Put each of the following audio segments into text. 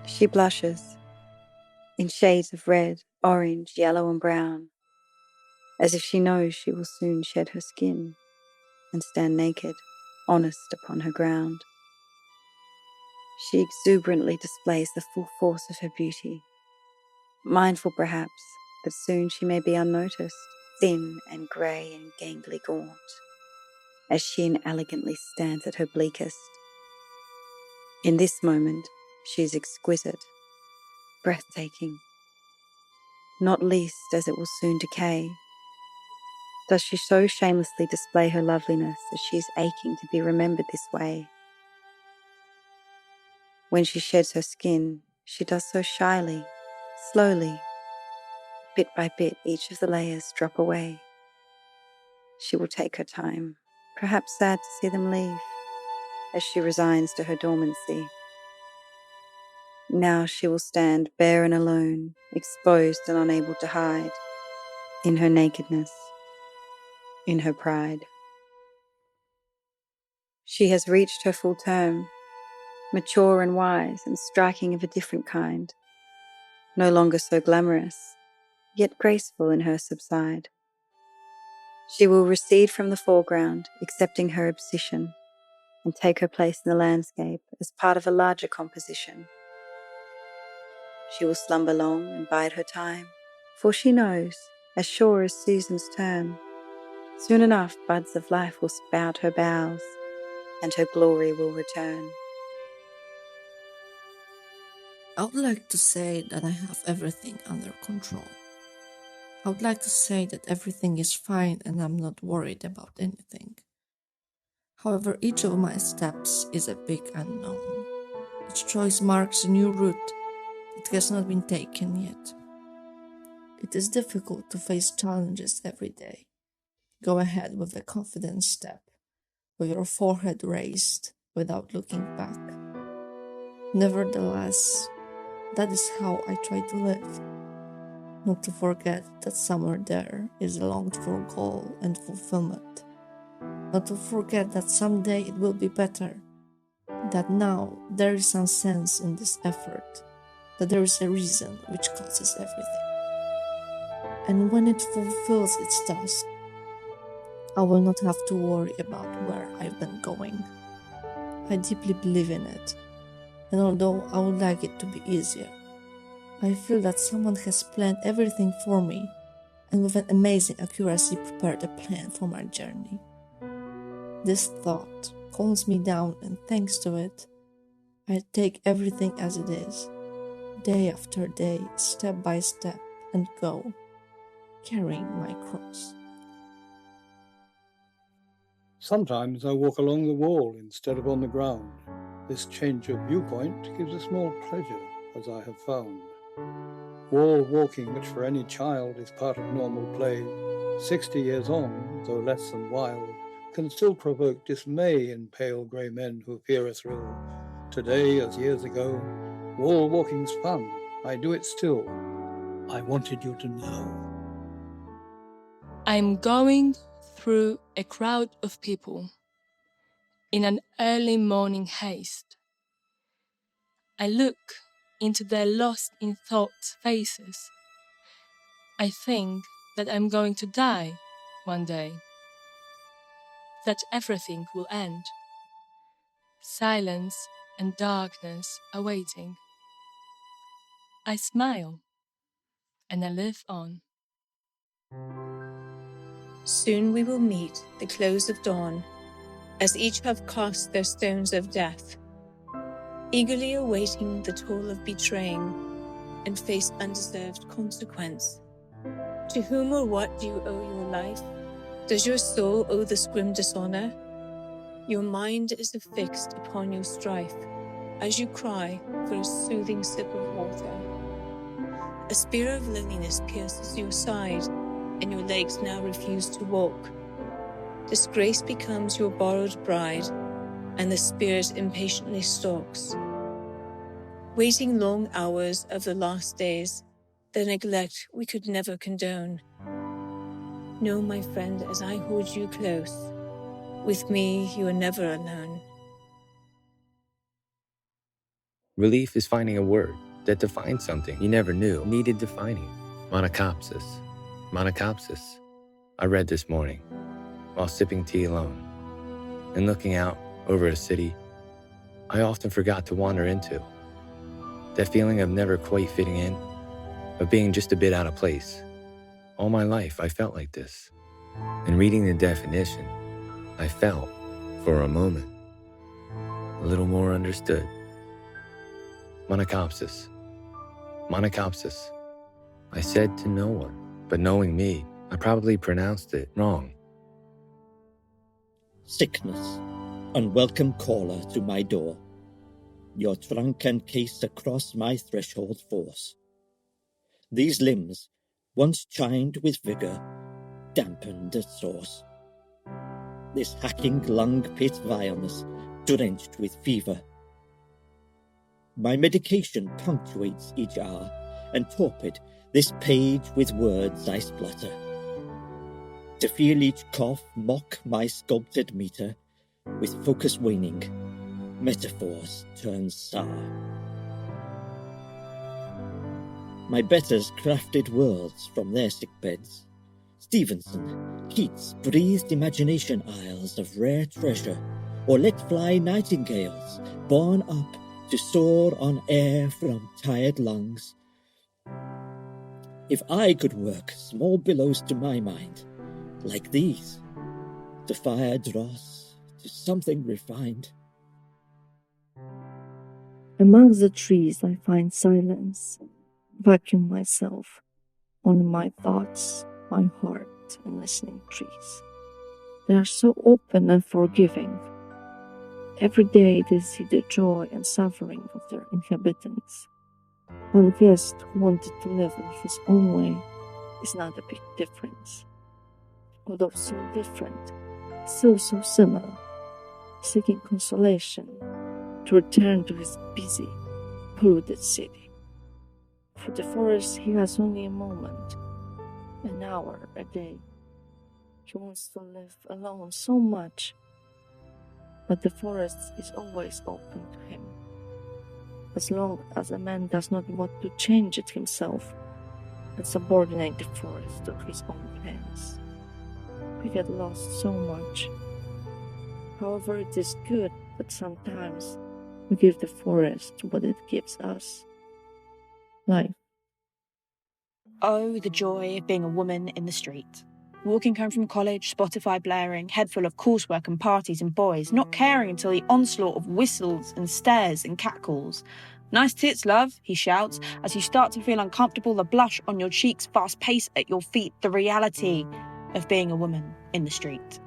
She blushes in shades of red, orange, yellow, and brown, as if she knows she will soon shed her skin and stand naked, honest upon her ground. She exuberantly displays the full force of her beauty, mindful perhaps that soon she may be unnoticed, thin and grey and gangly gaunt, as she inelegantly stands at her bleakest. In this moment, she is exquisite, breathtaking, not least as it will soon decay. Does she so shamelessly display her loveliness as she is aching to be remembered this way? When she sheds her skin, she does so shyly, slowly. Bit by bit, each of the layers drop away. She will take her time, perhaps sad to see them leave, as she resigns to her dormancy. Now she will stand bare and alone, exposed and unable to hide, in her nakedness, in her pride. She has reached her full term, mature and wise and striking of a different kind, no longer so glamorous, yet graceful in her subside. She will recede from the foreground, accepting her obsession, and take her place in the landscape as part of a larger composition. She will slumber long and bide her time, for she knows, as sure as seasons turn, soon enough buds of life will sprout her boughs, and her glory will return. I would like to say that I have everything under control. I would like to say that everything is fine and I'm not worried about anything. However, each of my steps is a big unknown. Each choice marks a new route that has not been taken yet. It is difficult to face challenges every day. Go ahead with a confident step, with your forehead raised, without looking back. Nevertheless, that is how I try to live. Not to forget that somewhere there is a longed-for goal and fulfillment. Not to forget that someday it will be better. That now there is some sense in this effort. That there is a reason which causes everything. And when it fulfills its task, I will not have to worry about where I've been going. I deeply believe in it, and although I would like it to be easier, I feel that someone has planned everything for me and with an amazing accuracy prepared a plan for my journey. This thought calms me down, and thanks to it, I take everything as it is, day after day, step by step, and go, carrying my cross. Sometimes I walk along the wall instead of on the ground. This change of viewpoint gives a small pleasure, as I have found. Wall walking, which for any child is part of normal play, 60 years on, though less than wild, can still provoke dismay in pale grey men who fear a thrill. Today, as years ago, wall walking's fun. I do it still. I wanted you to know. I'm going through a crowd of people in an early morning haste. I look into their lost in thought faces. I think that I'm going to die one day, that everything will end. Silence and darkness are waiting. I smile and I live on. Soon we will meet the close of dawn, as each have cast their stones of death, eagerly awaiting the toll of betraying and face undeserved consequence. To whom or what do you owe your life? Does your soul owe this grim dishonor? Your mind is affixed upon your strife, as you cry for a soothing sip of water. A spear of loneliness pierces your side, and your legs now refuse to walk. Disgrace becomes your borrowed bride, and the spirit impatiently stalks. Waiting long hours of the last days, the neglect we could never condone. Know, my friend, as I hold you close, with me you are never alone. Relief is finding a word that defines something you never knew needed defining. Monocopsis. Monocopsis. I read this morning while sipping tea alone and looking out over a city I often forgot to wander into. That feeling of never quite fitting in, of being just a bit out of place. All my life I felt like this. And reading the definition, I felt, for a moment, a little more understood. Monocopsis. Monocopsis. I said to no one, but knowing me, I probably pronounced it wrong. Sickness, unwelcome caller to my door. Your trunk and case across my threshold force. These limbs, once chimed with vigor, dampened at source. This hacking lung pit vileness, drenched with fever. My medication punctuates each hour, and torpid this page with words I splutter. To feel each cough mock my sculpted meter, with focus waning, metaphors turn sour. My betters crafted worlds from their sickbeds. Stevenson, Keats breathed imagination isles of rare treasure, or let fly nightingales, borne up to soar on air from tired lungs. If I could work small billows to my mind, like these, to fire dross, to something refined. Among the trees I find silence, vacuum myself, only my thoughts, my heart, and listening trees. They are so open and forgiving. Every day they see the joy and suffering of their inhabitants. One guest who wanted to live in his own way is not a big difference. Although so different, still so similar, seeking consolation to return to his busy, polluted city. For the forest he has only a moment, an hour a day. He wants to live alone so much, but the forest is always open to him. As long as a man does not want to change it himself and subordinate the forest to his own plans. We get lost so much. However, it is good that sometimes we give the forest what it gives us. Life. Oh, the joy of being a woman in the street. Walking home from college, Spotify blaring, head full of coursework and parties and boys, not caring until the onslaught of whistles and stares and catcalls. Nice tits, love, he shouts, as you start to feel uncomfortable, the blush on your cheeks, fast pace at your feet, the reality of being a woman in the street.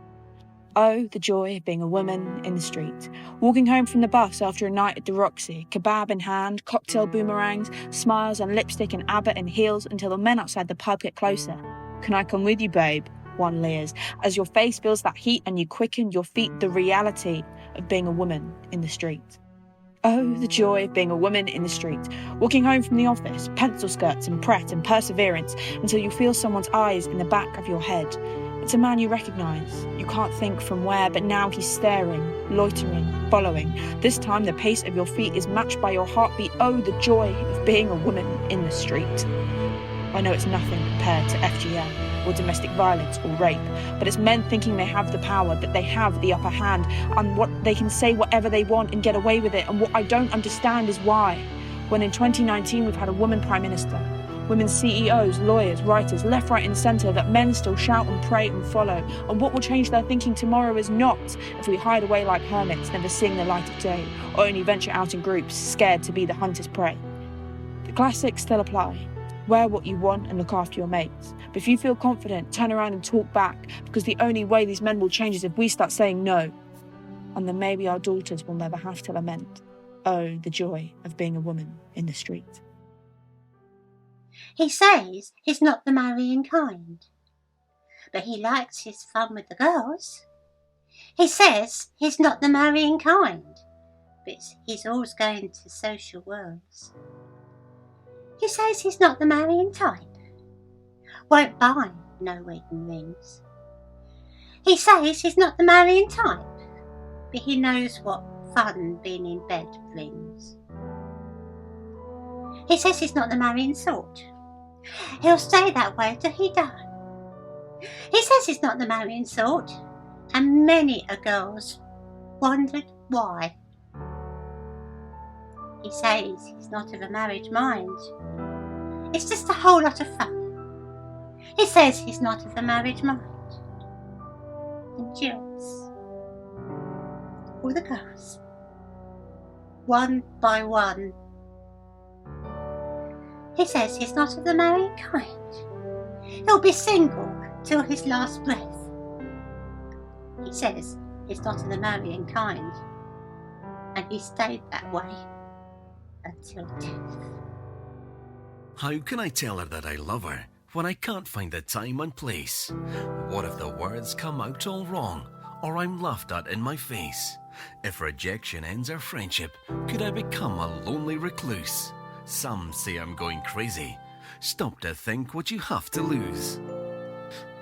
Oh, the joy of being a woman in the street. Walking home from the bus after a night at the Roxy, kebab in hand, cocktail boomerangs, smiles and lipstick and Abbott in heels until the men outside the pub get closer. Can I come with you, babe? One leers. As your face feels that heat and you quicken your feet, the reality of being a woman in the street. Oh, the joy of being a woman in the street. Walking home from the office, pencil skirts and Pret and perseverance until you feel someone's eyes in the back of your head. It's a man you recognise. You can't think from where, but now he's staring, loitering, following. This time the pace of your feet is matched by your heartbeat. Oh, the joy of being a woman in the street. I know it's nothing compared to FGM or domestic violence or rape, but it's men thinking they have the power, that they have the upper hand, and what they can say whatever they want and get away with it. And what I don't understand is why, when in 2019 we've had a woman Prime Minister, women CEOs, lawyers, writers, left, right and centre, that men still shout and pray and follow. And what will change their thinking tomorrow is not if we hide away like hermits, never seeing the light of day, or only venture out in groups, scared to be the hunter's prey. The classics still apply. Wear what you want and look after your mates. But if you feel confident, turn around and talk back, because the only way these men will change is if we start saying no. And then maybe our daughters will never have to lament. Oh, the joy of being a woman in the street. He says he's not the marrying kind, but he likes his fun with the girls. He says he's not the marrying kind, but he's always going to social whirls. He says he's not the marrying type, won't buy no wedding rings. He says he's not the marrying type, but he knows what fun being in bed brings. He says he's not the marrying sort. He'll stay that way till he dies. He says he's not the marrying sort, and many a girl's wondered why. He says he's not of a married mind. It's just a whole lot of fun. He says he's not of a married mind. And jilts all the girls, one by one. He says he's not of the marrying kind. He'll be single till his last breath. He says he's not of the marrying kind, and he stayed that way until death. How can I tell her that I love her when I can't find the time and place? What if the words come out all wrong, or I'm laughed at in my face? If rejection ends our friendship, could I become a lonely recluse? Some say I'm going crazy. Stop to think what you have to lose.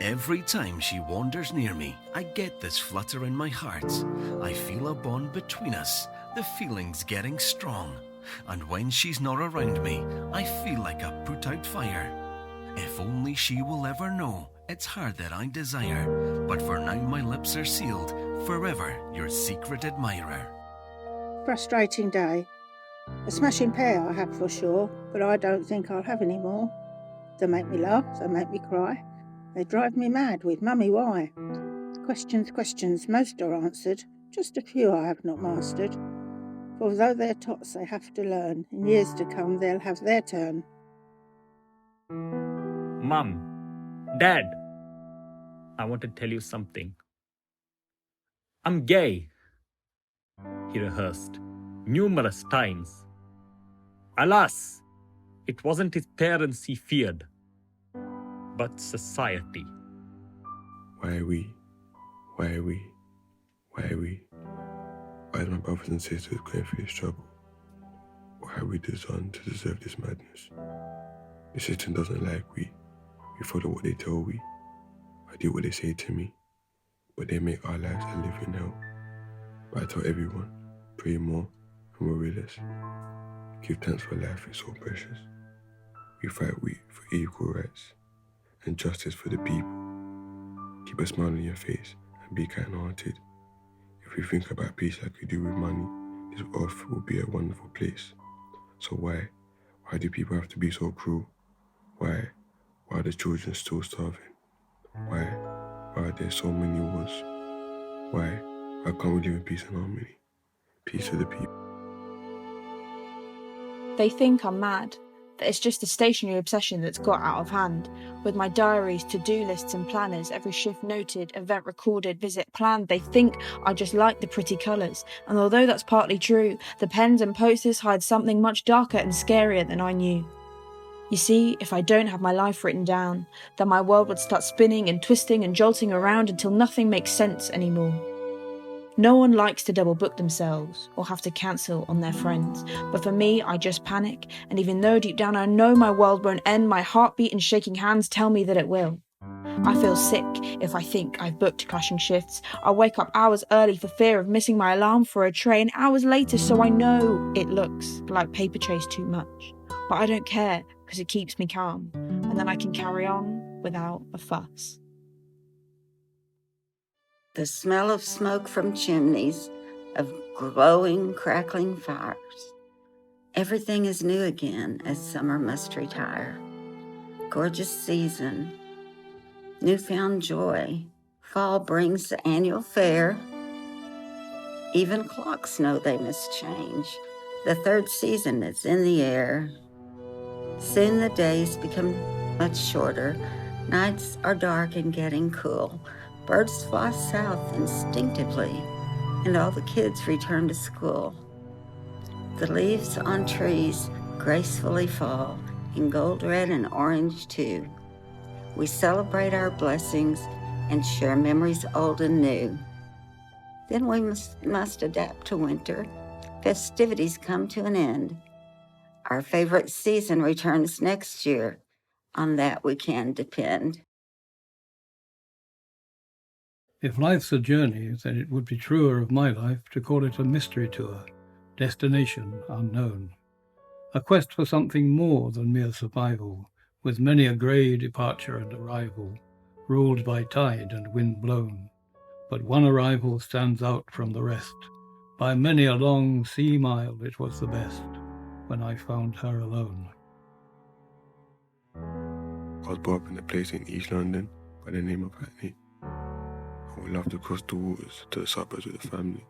Every time she wanders near me, I get this flutter in my heart. I feel a bond between us, the feeling's getting strong. And when she's not around me, I feel like a put-out fire. If only she will ever know it's her that I desire. But for now my lips are sealed, forever your secret admirer. Frustrating day. A smashing pair I have for sure, but I don't think I'll have any more. They make me laugh, they make me cry. They drive me mad with mummy why. Questions, most are answered. Just a few I have not mastered. For although they're tots they have to learn, in years to come they'll have their turn. Mum, Dad, I want to tell you something. I'm gay, he rehearsed numerous times. Alas, it wasn't his parents he feared, but society. Why are we? Why are we? Why are we? Why is my brothers and sisters going through this trouble? Why are we designed to deserve this madness? The system doesn't like we. We follow what they tell we. I do what they say to me. But they make our lives a living hell. But I tell everyone, pray more and we're realist. Give thanks for life, it's so precious. We fight for equal rights and justice for the people. Keep a smile on your face and be kind-hearted. If we think about peace like we do with money, this earth will be a wonderful place. So why do people have to be so cruel? Why are the children still starving? Why are there so many wars? Why can't we live in peace and harmony? Peace to the people. They think I'm mad, that it's just a stationary obsession that's got out of hand. With my diaries, to-do lists and planners, every shift noted, event recorded, visit planned, they think I just like the pretty colours. And although that's partly true, the pens and posters hide something much darker and scarier than I knew. You see, if I don't have my life written down, then my world would start spinning and twisting and jolting around until nothing makes sense anymore. No one likes to double book themselves or have to cancel on their friends, but for me, I just panic, and even though deep down I know my world won't end, my heartbeat and shaking hands tell me that it will. I feel sick if I think I've booked clashing shifts. I wake up hours early for fear of missing my alarm for a train, hours later so I know it looks like paper chase too much. But I don't care because it keeps me calm, and then I can carry on without a fuss. The smell of smoke from chimneys, of glowing, crackling fires. Everything is new again as summer must retire. Gorgeous season, newfound joy. Fall brings the annual fair. Even clocks know they must change. The third season is in the air. Soon the days become much shorter. Nights are dark and getting cool. Birds fly south instinctively, and all the kids return to school. The leaves on trees gracefully fall, in gold, red, and orange too. We celebrate our blessings and share memories old and new. Then we must adapt to winter. Festivities come to an end. Our favorite season returns next year. On that we can depend. If life's a journey, then it would be truer of my life to call it a mystery tour, destination unknown. a quest for something more than mere survival, with many a grey departure and arrival, ruled by tide and wind blown. But one arrival stands out from the rest. By many a long sea mile it was the best, when I found her alone. I was brought up in a place in East London by the name of Hackney. I would love to cross the waters to the suburbs with the family.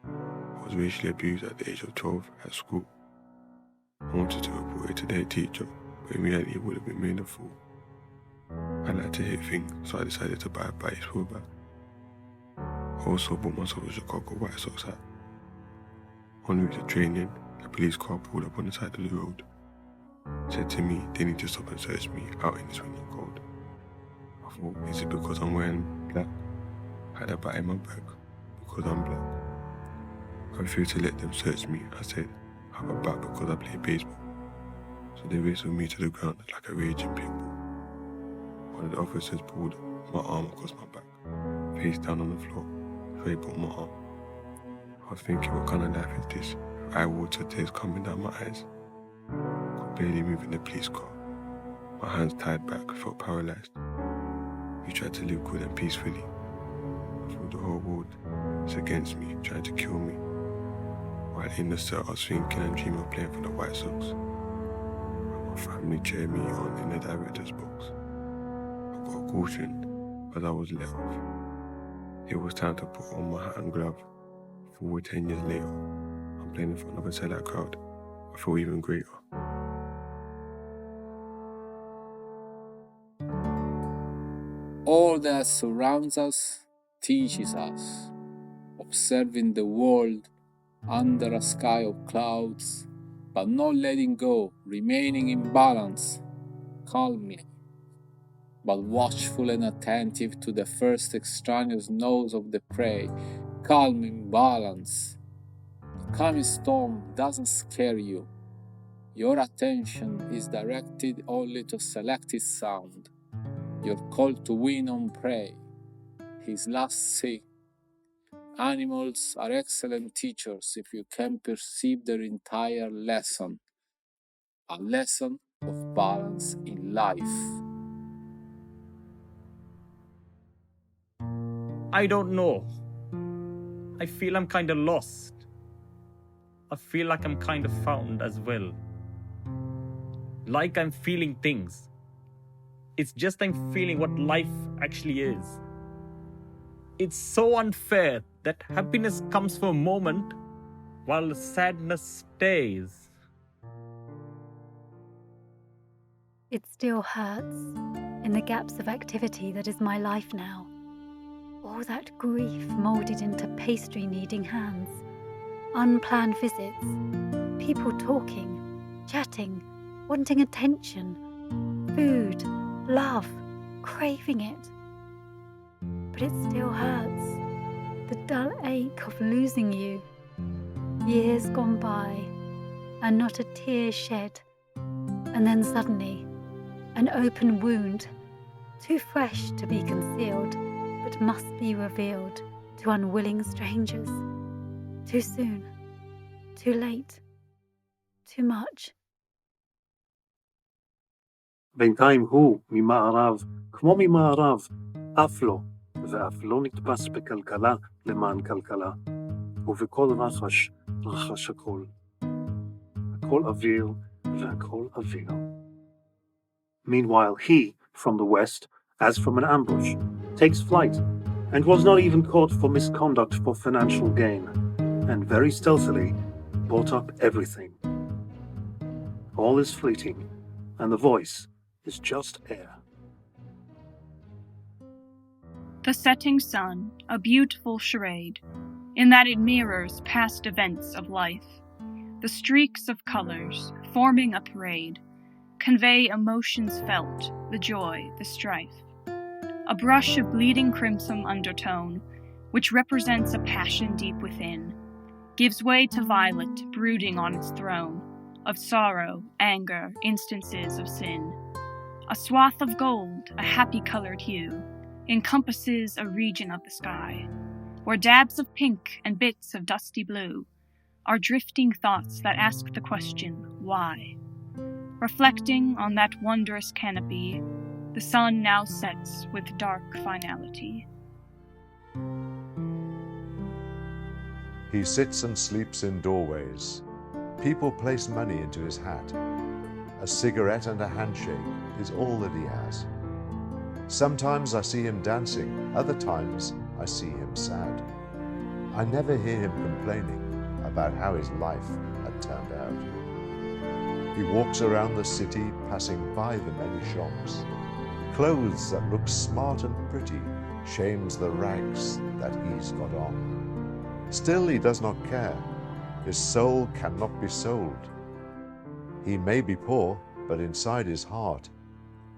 I was racially abused at the age of 12 at school. I wanted to report it to their teacher, but in reality it would have been made a fool. I like to hit things, so I decided to buy a baseball bat. I also bought myself a Chicago White Sox hat. En route to training, a police car pulled up on the side of the road. Said to me they need to stop and search me out in this winter cold. I thought, is it because I'm wearing black? I had a bat in my bag because I'm black. I refused to let them search me. I said, I have a bat because I play baseball. So they wrestled me to the ground like a raging pit bull. One of the officers pulled my arm across my back, face down on the floor, so he put my arm. I was thinking, what kind of life is this? Eye water, tears coming down my eyes. Could barely move in the police car. My hands tied back, felt paralyzed. We tried to live good and peacefully. I thought the whole world is against me, trying to kill me. While in the cell, I was thinking and dreaming of playing for the White Sox. My family cheered me on in the director's box. I got a caution, but I was let off. It was time to put on my hat and glove. Forward 10 years later, I'm playing in front of a sellout crowd. I feel even greater. All that surrounds us teaches us. Observing the world under a sky of clouds, but not letting go, remaining in balance, calmly, but watchful and attentive to the first extraneous noise of the prey, calm in balance. The coming storm doesn't scare you. Your attention is directed only to selected sound. You're called to win on prey. His last say, animals are excellent teachers if you can perceive their entire lesson. A lesson of balance in life. I don't know. I feel I'm kind of lost. I feel like I'm kind of found as well. Like I'm feeling things. It's just I'm feeling what life actually is. It's so unfair that happiness comes for a moment while sadness stays. It still hurts in the gaps of activity that is my life now. All that grief moulded into pastry-kneading hands, unplanned visits, people talking, chatting, wanting attention, food, love, craving it. But it still hurts, the dull ache of losing you. Years gone by, and not a tear shed, and then suddenly, an open wound, too fresh to be concealed, but must be revealed to unwilling strangers. Too soon, too late, too much. בינתיים הוא, ממערב, כמו ממערב, אף לו, ואף לא נתפס בכלכלה למען כלכלה, ובכל רחש, רחש הכל. הכל אוויר, והכל אוויר. Meanwhile, he, from the west, as from an ambush, takes flight, and was not even caught for misconduct for financial gain, and very stealthily bought up everything. All is fleeting, and the voice is just air. The setting sun, a beautiful charade, in that it mirrors past events of life. The streaks of colors, forming a parade, convey emotions felt, the joy, the strife. A brush of bleeding crimson undertone, which represents a passion deep within, gives way to violet brooding on its throne, of sorrow, anger, instances of sin. A swath of gold, a happy-colored hue, encompasses a region of the sky, where dabs of pink and bits of dusty blue are drifting thoughts that ask the question, why. Reflecting on that wondrous canopy, the sun now sets with dark finality. He sits and sleeps in doorways. People place money into his hat. A cigarette and a handshake is all that he has. Sometimes I see him dancing, other times I see him sad. I never hear him complaining about how his life had turned out. He walks around the city, passing by the many shops. Clothes that look smart and pretty shames the rags that he's got on. Still he does not care. His soul cannot be sold. He may be poor, but inside his heart,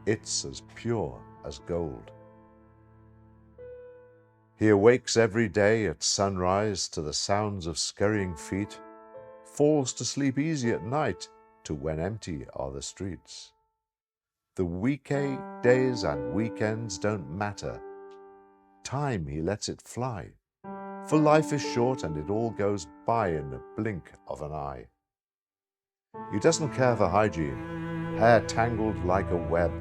it's as pure as gold. He awakes every day at sunrise to the sounds of scurrying feet, falls to sleep easy at night to when empty are the streets. The weekdays and weekends don't matter. Time he lets it fly, for life is short and it all goes by in the blink of an eye. He doesn't care for hygiene, hair tangled like a web,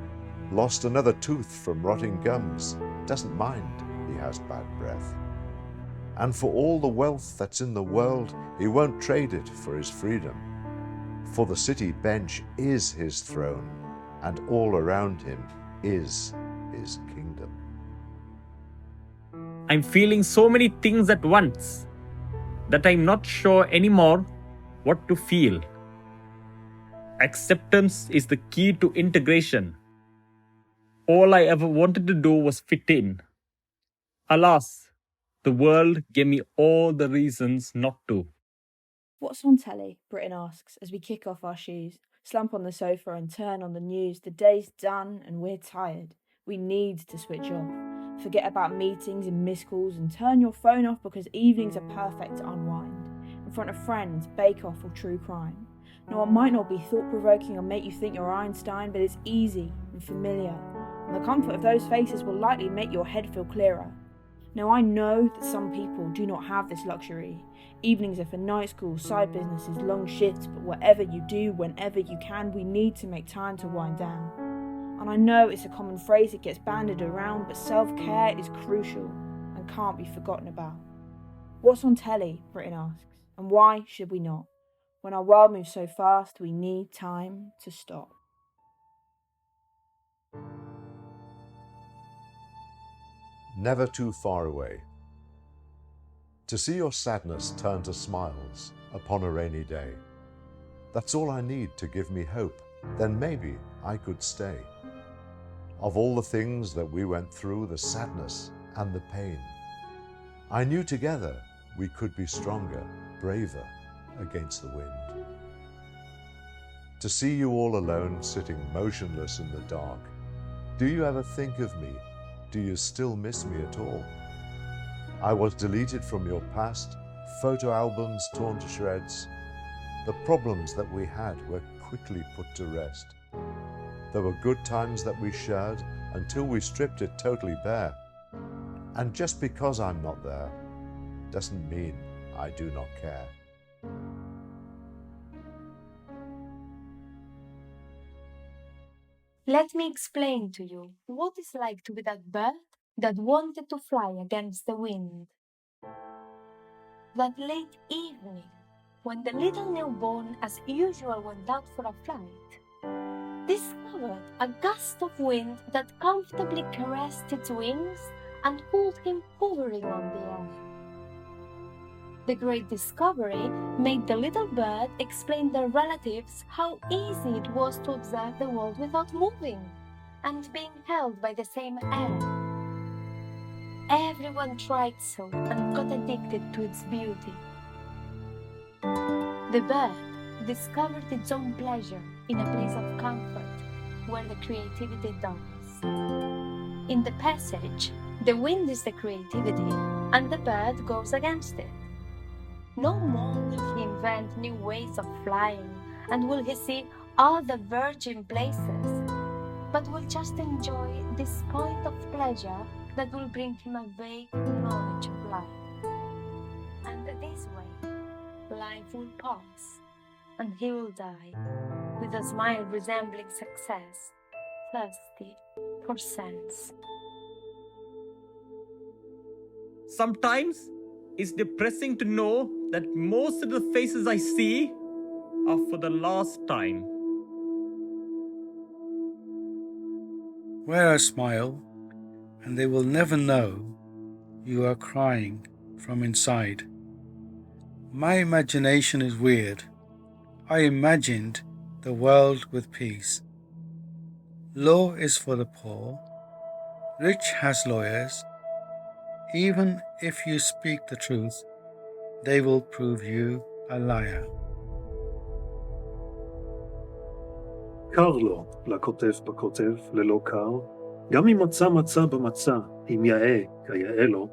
lost another tooth from rotting gums, doesn't mind he has bad breath. And for all the wealth that's in the world, he won't trade it for his freedom. For the city bench is his throne, and all around him is his kingdom. I'm feeling so many things at once that I'm not sure anymore what to feel. Acceptance is the key to integration. All I ever wanted to do was fit in. Alas, the world gave me all the reasons not to. What's on telly? Britain asks as we kick off our shoes, slump on the sofa and turn on the news. The day's done and we're tired. We need to switch off. Forget about meetings and missed calls and turn your phone off because evenings are perfect to unwind. In front of friends, bake off or true crime. Now, it might not be thought-provoking or make you think you're Einstein, but it's easy and familiar. And the comfort of those faces will likely make your head feel clearer. Now, I know that some people do not have this luxury. Evenings are for night schools, side businesses, long shifts, but whatever you do, whenever you can, we need to make time to wind down. And I know it's a common phrase that gets bandied around, but self-care is crucial and can't be forgotten about. What's on telly? Britain asks, and why should we not? When our world moves so fast, we need time to stop. Never too far away. To see your sadness turn to smiles upon a rainy day. That's all I need to give me hope, then maybe I could stay. Of all the things that we went through, the sadness and the pain, I knew together we could be stronger, braver against the wind. To see you all alone, sitting motionless in the dark, do you ever think of me? Do you still miss me at all? I was deleted from your past, photo albums torn to shreds. The problems that we had were quickly put to rest. There were good times that we shared until we stripped it totally bare. And just because I'm not there doesn't mean I do not care. Let me explain to you what it's like to be that bird that wanted to fly against the wind. That late evening, when the little newborn as usual went out for a flight, discovered a gust of wind that comfortably caressed its wings and pulled him hovering on the air. The great discovery made the little bird explain their relatives how easy it was to observe the world without moving and being held by the same air. Everyone tried so and got addicted to its beauty. The bird discovered its own pleasure in a place of comfort where the creativity dies. In the passage, the wind is the creativity and the bird goes against it. No more will he invent new ways of flying and will he see other virgin places, but will just enjoy this point of pleasure that will bring him a vague knowledge of life. And this way, life will pass and he will die, with a smile resembling success, thirsty for sense. Sometimes it's depressing to know that most of the faces I see are for the last time. Wear a smile, and they will never know you are crying from inside. My imagination is weird. I imagined the world with peace. Law is for the poor. Rich has lawyers. Even if you speak the truth, they will prove you a liar. קר לו, לכותב בכותב, ללא קר, גם אם מצא במצע, אם יאה, כיאה לו,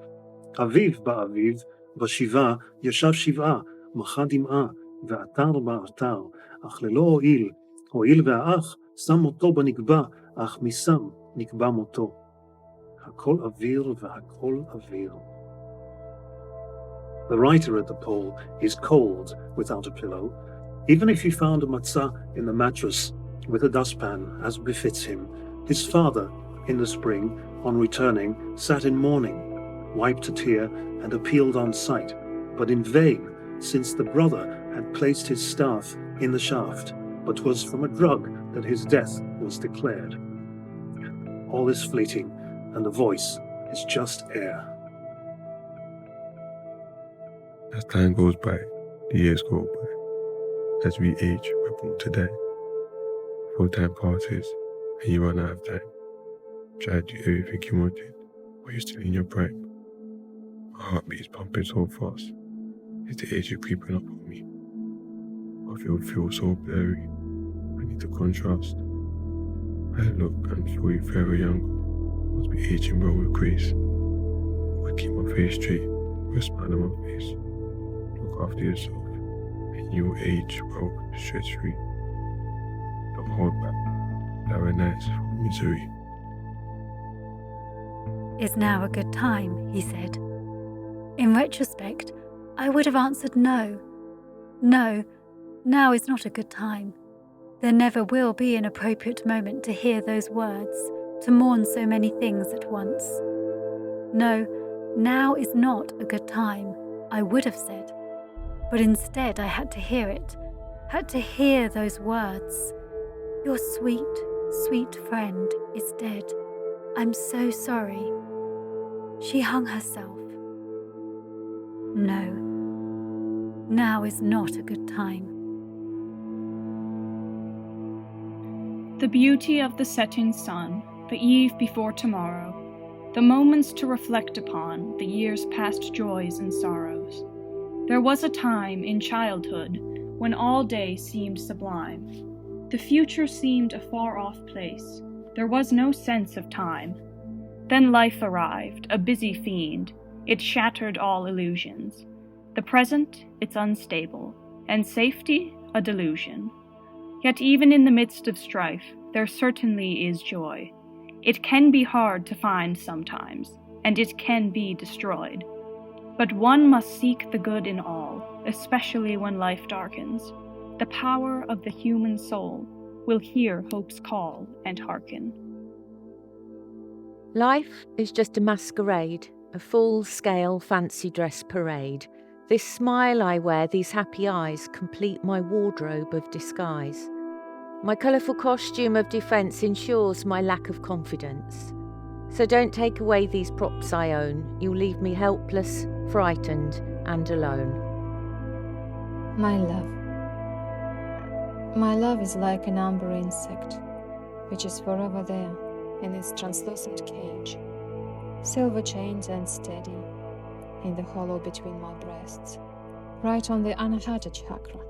אביב באביב, בשבעה, ישב שבעה, מחה דמעה, ועתר בעתר, אך ללא הואיל והאח, שם מותו בנקבע, אך משם נקבע מותו. הכל אוויר והכל אוויר. The writer at the pole is cold without a pillow, even if he found a matzah in the mattress, with a dustpan, as befits him. His father, in the spring, on returning, sat in mourning, wiped a tear, and appealed on sight, but in vain, since the brother had placed his staff in the shaft, but 'twas from a drug that his death was declared. All is fleeting, and the voice is just air. As time goes by, the years go by. As we age, we're born to die. Before time passes, and you run out of time. Try to do everything you wanted, but you're still in your prime. My heartbeat is pumping so fast. It's the age of creeping up on me. I feel so blurry. I need the contrast. I look and feel you forever younger. Must be aging well with grace. I keep my face straight, with a smile on my face. Look after yourself, and you will age well, stress-free. Don't hold back. There are nights for misery. Is now a good time, he said. In retrospect, I would have answered no. No, now is not a good time. There never will be an appropriate moment to hear those words, to mourn so many things at once. No, now is not a good time, I would have said. But instead I had to hear it, had to hear those words. Your sweet, sweet friend is dead. I'm so sorry. She hung herself. No, now is not a good time. The beauty of the setting sun, the eve before tomorrow, the moments to reflect upon the year's past joys and sorrows. There was a time in childhood when all day seemed sublime. The future seemed a far-off place. There was no sense of time. Then life arrived, a busy fiend. It shattered all illusions. The present, it's unstable, and safety, a delusion. Yet even in the midst of strife, there certainly is joy. It can be hard to find sometimes, and it can be destroyed. But one must seek the good in all, especially when life darkens. The power of the human soul will hear hope's call and hearken. Life is just a masquerade, a full-scale fancy dress parade. This smile I wear, these happy eyes, complete my wardrobe of disguise. My colourful costume of defence ensures my lack of confidence. So don't take away these props I own. You'll leave me helpless, frightened, and alone. My love. My love is like an amber insect, which is forever there in its translucent cage, silver chains and steady, in the hollow between my breasts, right on the Anahata chakra,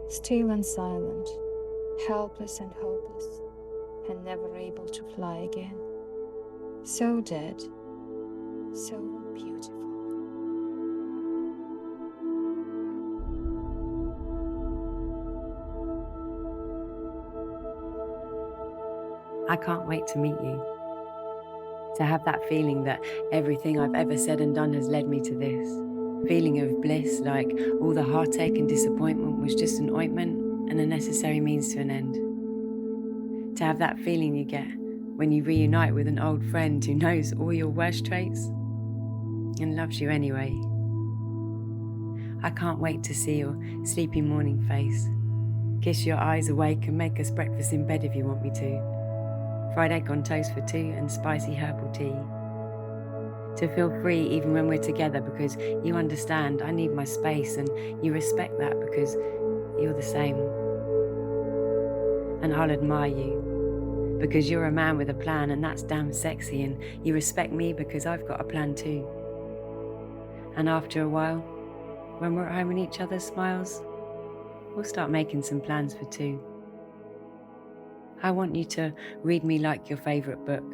still and silent, helpless and hopeless, and never able to fly again. So dead, so beautiful. I can't wait to meet you. To have that feeling that everything I've ever said and done has led me to this. Feeling of bliss, like all the heartache and disappointment was just an ointment and a necessary means to an end. To have that feeling you get when you reunite with an old friend who knows all your worst traits and loves you anyway. I can't wait to see your sleepy morning face, kiss your eyes awake and make us breakfast in bed if you want me to. Fried egg on toast for two and spicy herbal tea. To feel free even when we're together because you understand I need my space and you respect that because you're the same. And I'll admire you because you're a man with a plan and that's damn sexy, and you respect me because I've got a plan too. And after a while, when we're at home in each other's smiles, we'll start making some plans for two. I want you to read me like your favourite book,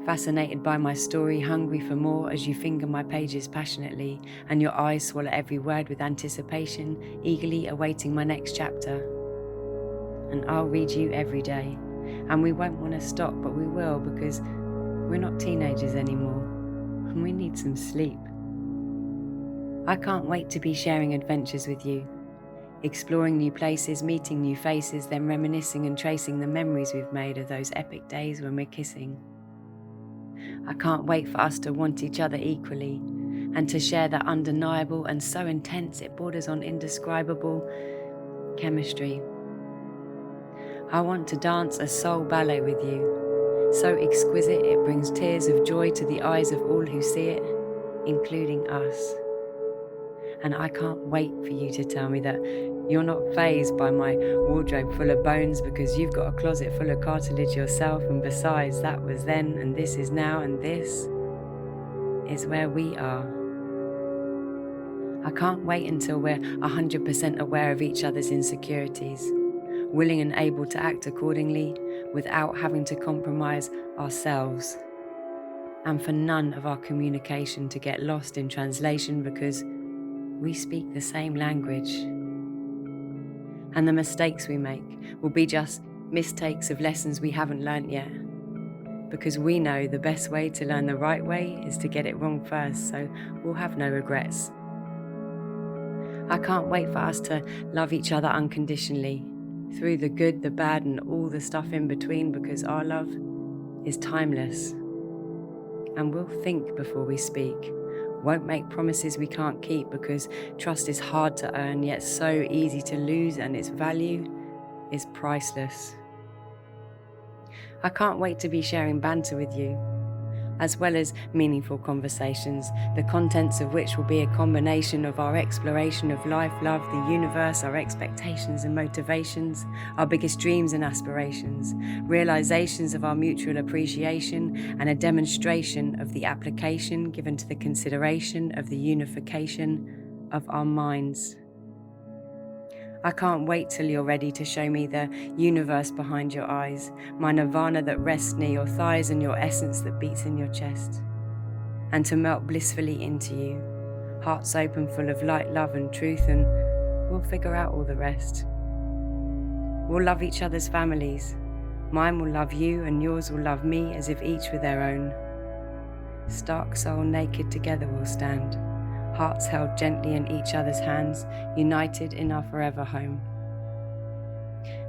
fascinated by my story, hungry for more as you finger my pages passionately and your eyes swallow every word with anticipation, eagerly awaiting my next chapter. And I'll read you every day, and we won't want to stop, but we will because we're not teenagers anymore and we need some sleep. I can't wait to be sharing adventures with you, exploring new places, meeting new faces, then reminiscing and tracing the memories we've made of those epic days when we're kissing. I can't wait for us to want each other equally and to share that undeniable and so intense it borders on indescribable chemistry. I want to dance a soul ballet with you, so exquisite it brings tears of joy to the eyes of all who see it, including us. And I can't wait for you to tell me that you're not fazed by my wardrobe full of bones because you've got a closet full of cartilage yourself, and besides, that was then and this is now and this is where we are. I can't wait until we're 100% aware of each other's insecurities, willing and able to act accordingly without having to compromise ourselves, and for none of our communication to get lost in translation because we speak the same language. And the mistakes we make will be just mistakes of lessons we haven't learnt yet, because we know the best way to learn the right way is to get it wrong first, so we'll have no regrets. I can't wait for us to love each other unconditionally, through the good, the bad, and all the stuff in between, because our love is timeless. And we'll think before we speak, won't make promises we can't keep, because trust is hard to earn, yet so easy to lose, and its value is priceless. I can't wait to be sharing banter with you, as well as meaningful conversations, the contents of which will be a combination of our exploration of life, love, the universe, our expectations and motivations, our biggest dreams and aspirations, realizations of our mutual appreciation, and a demonstration of the application given to the consideration of the unification of our minds. I can't wait till you're ready to show me the universe behind your eyes, my nirvana that rests near your thighs and your essence that beats in your chest, and to melt blissfully into you, hearts open full of light, love and truth, and we'll figure out all the rest. We'll love each other's families. Mine will love you and yours will love me as if each were their own. Stark soul naked together we'll stand, hearts held gently in each other's hands, united in our forever home.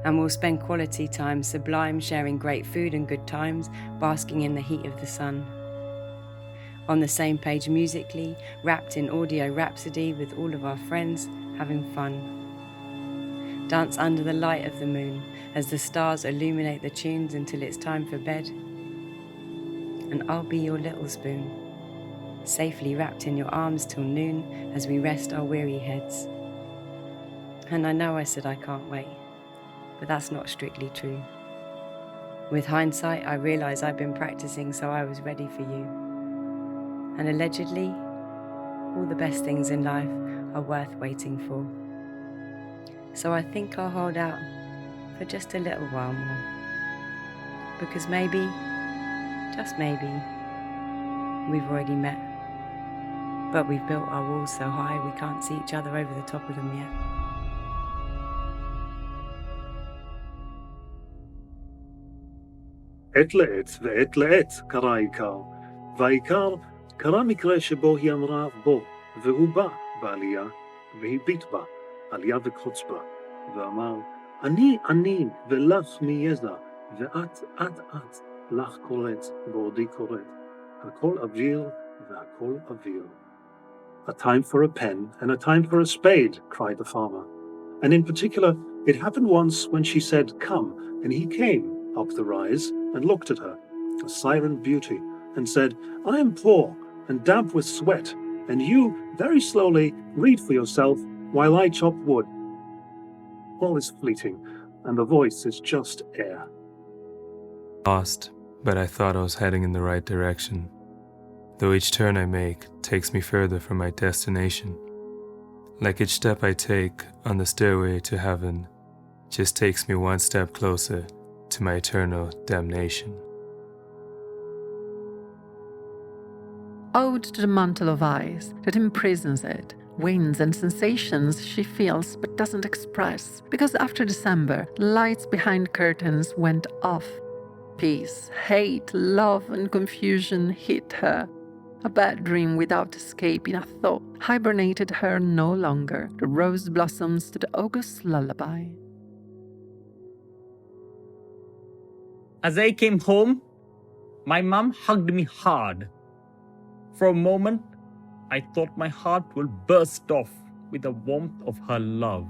And we'll spend quality time sublime, sharing great food and good times, basking in the heat of the sun. On the same page musically, wrapped in audio rhapsody with all of our friends, having fun. Dance under the light of the moon as the stars illuminate the tunes until it's time for bed. And I'll be your little spoon, safely wrapped in your arms till noon as we rest our weary heads. And I know I said I can't wait, but that's not strictly true. With hindsight, I realise I've been practicing so I was ready for you. And allegedly, all the best things in life are worth waiting for. So I think I'll hold out for just a little while more. Because maybe, just maybe, we've already met. But we've built our walls so high we can't see each other over the top of them yet. עת לעת ועת לעת קרה העיקר, והעיקר קרה מקרה שבו היא אמרה בוא, והוא בא בעלייה, והביט בה, עלייה וקוץ בה, ואמר אני ולך מי יזע, ואת אט לך קוראת, בעודי קוראת. הכל אוויר והכל אוויר. A time for a pen and a time for a spade, cried the farmer. And in particular, it happened once when she said, come, and he came up the rise and looked at her, a siren beauty, and said, I am poor and damp with sweat, and you, very slowly, read for yourself while I chop wood. All is fleeting, and the voice is just air. Lost, but I thought I was heading in the right direction, though each turn I make takes me further from my destination. Like each step I take on the stairway to heaven just takes me one step closer to my eternal damnation. Ode to the mantle of ice that imprisons it, winds and sensations she feels but doesn't express, because after December, lights behind curtains went off. Peace, hate, love and confusion hit her. A bad dream without escape in a thought hibernated her no longer, the rose blossoms to the August lullaby. As I came home, my mum hugged me hard. For a moment, I thought my heart will burst off with the warmth of her love.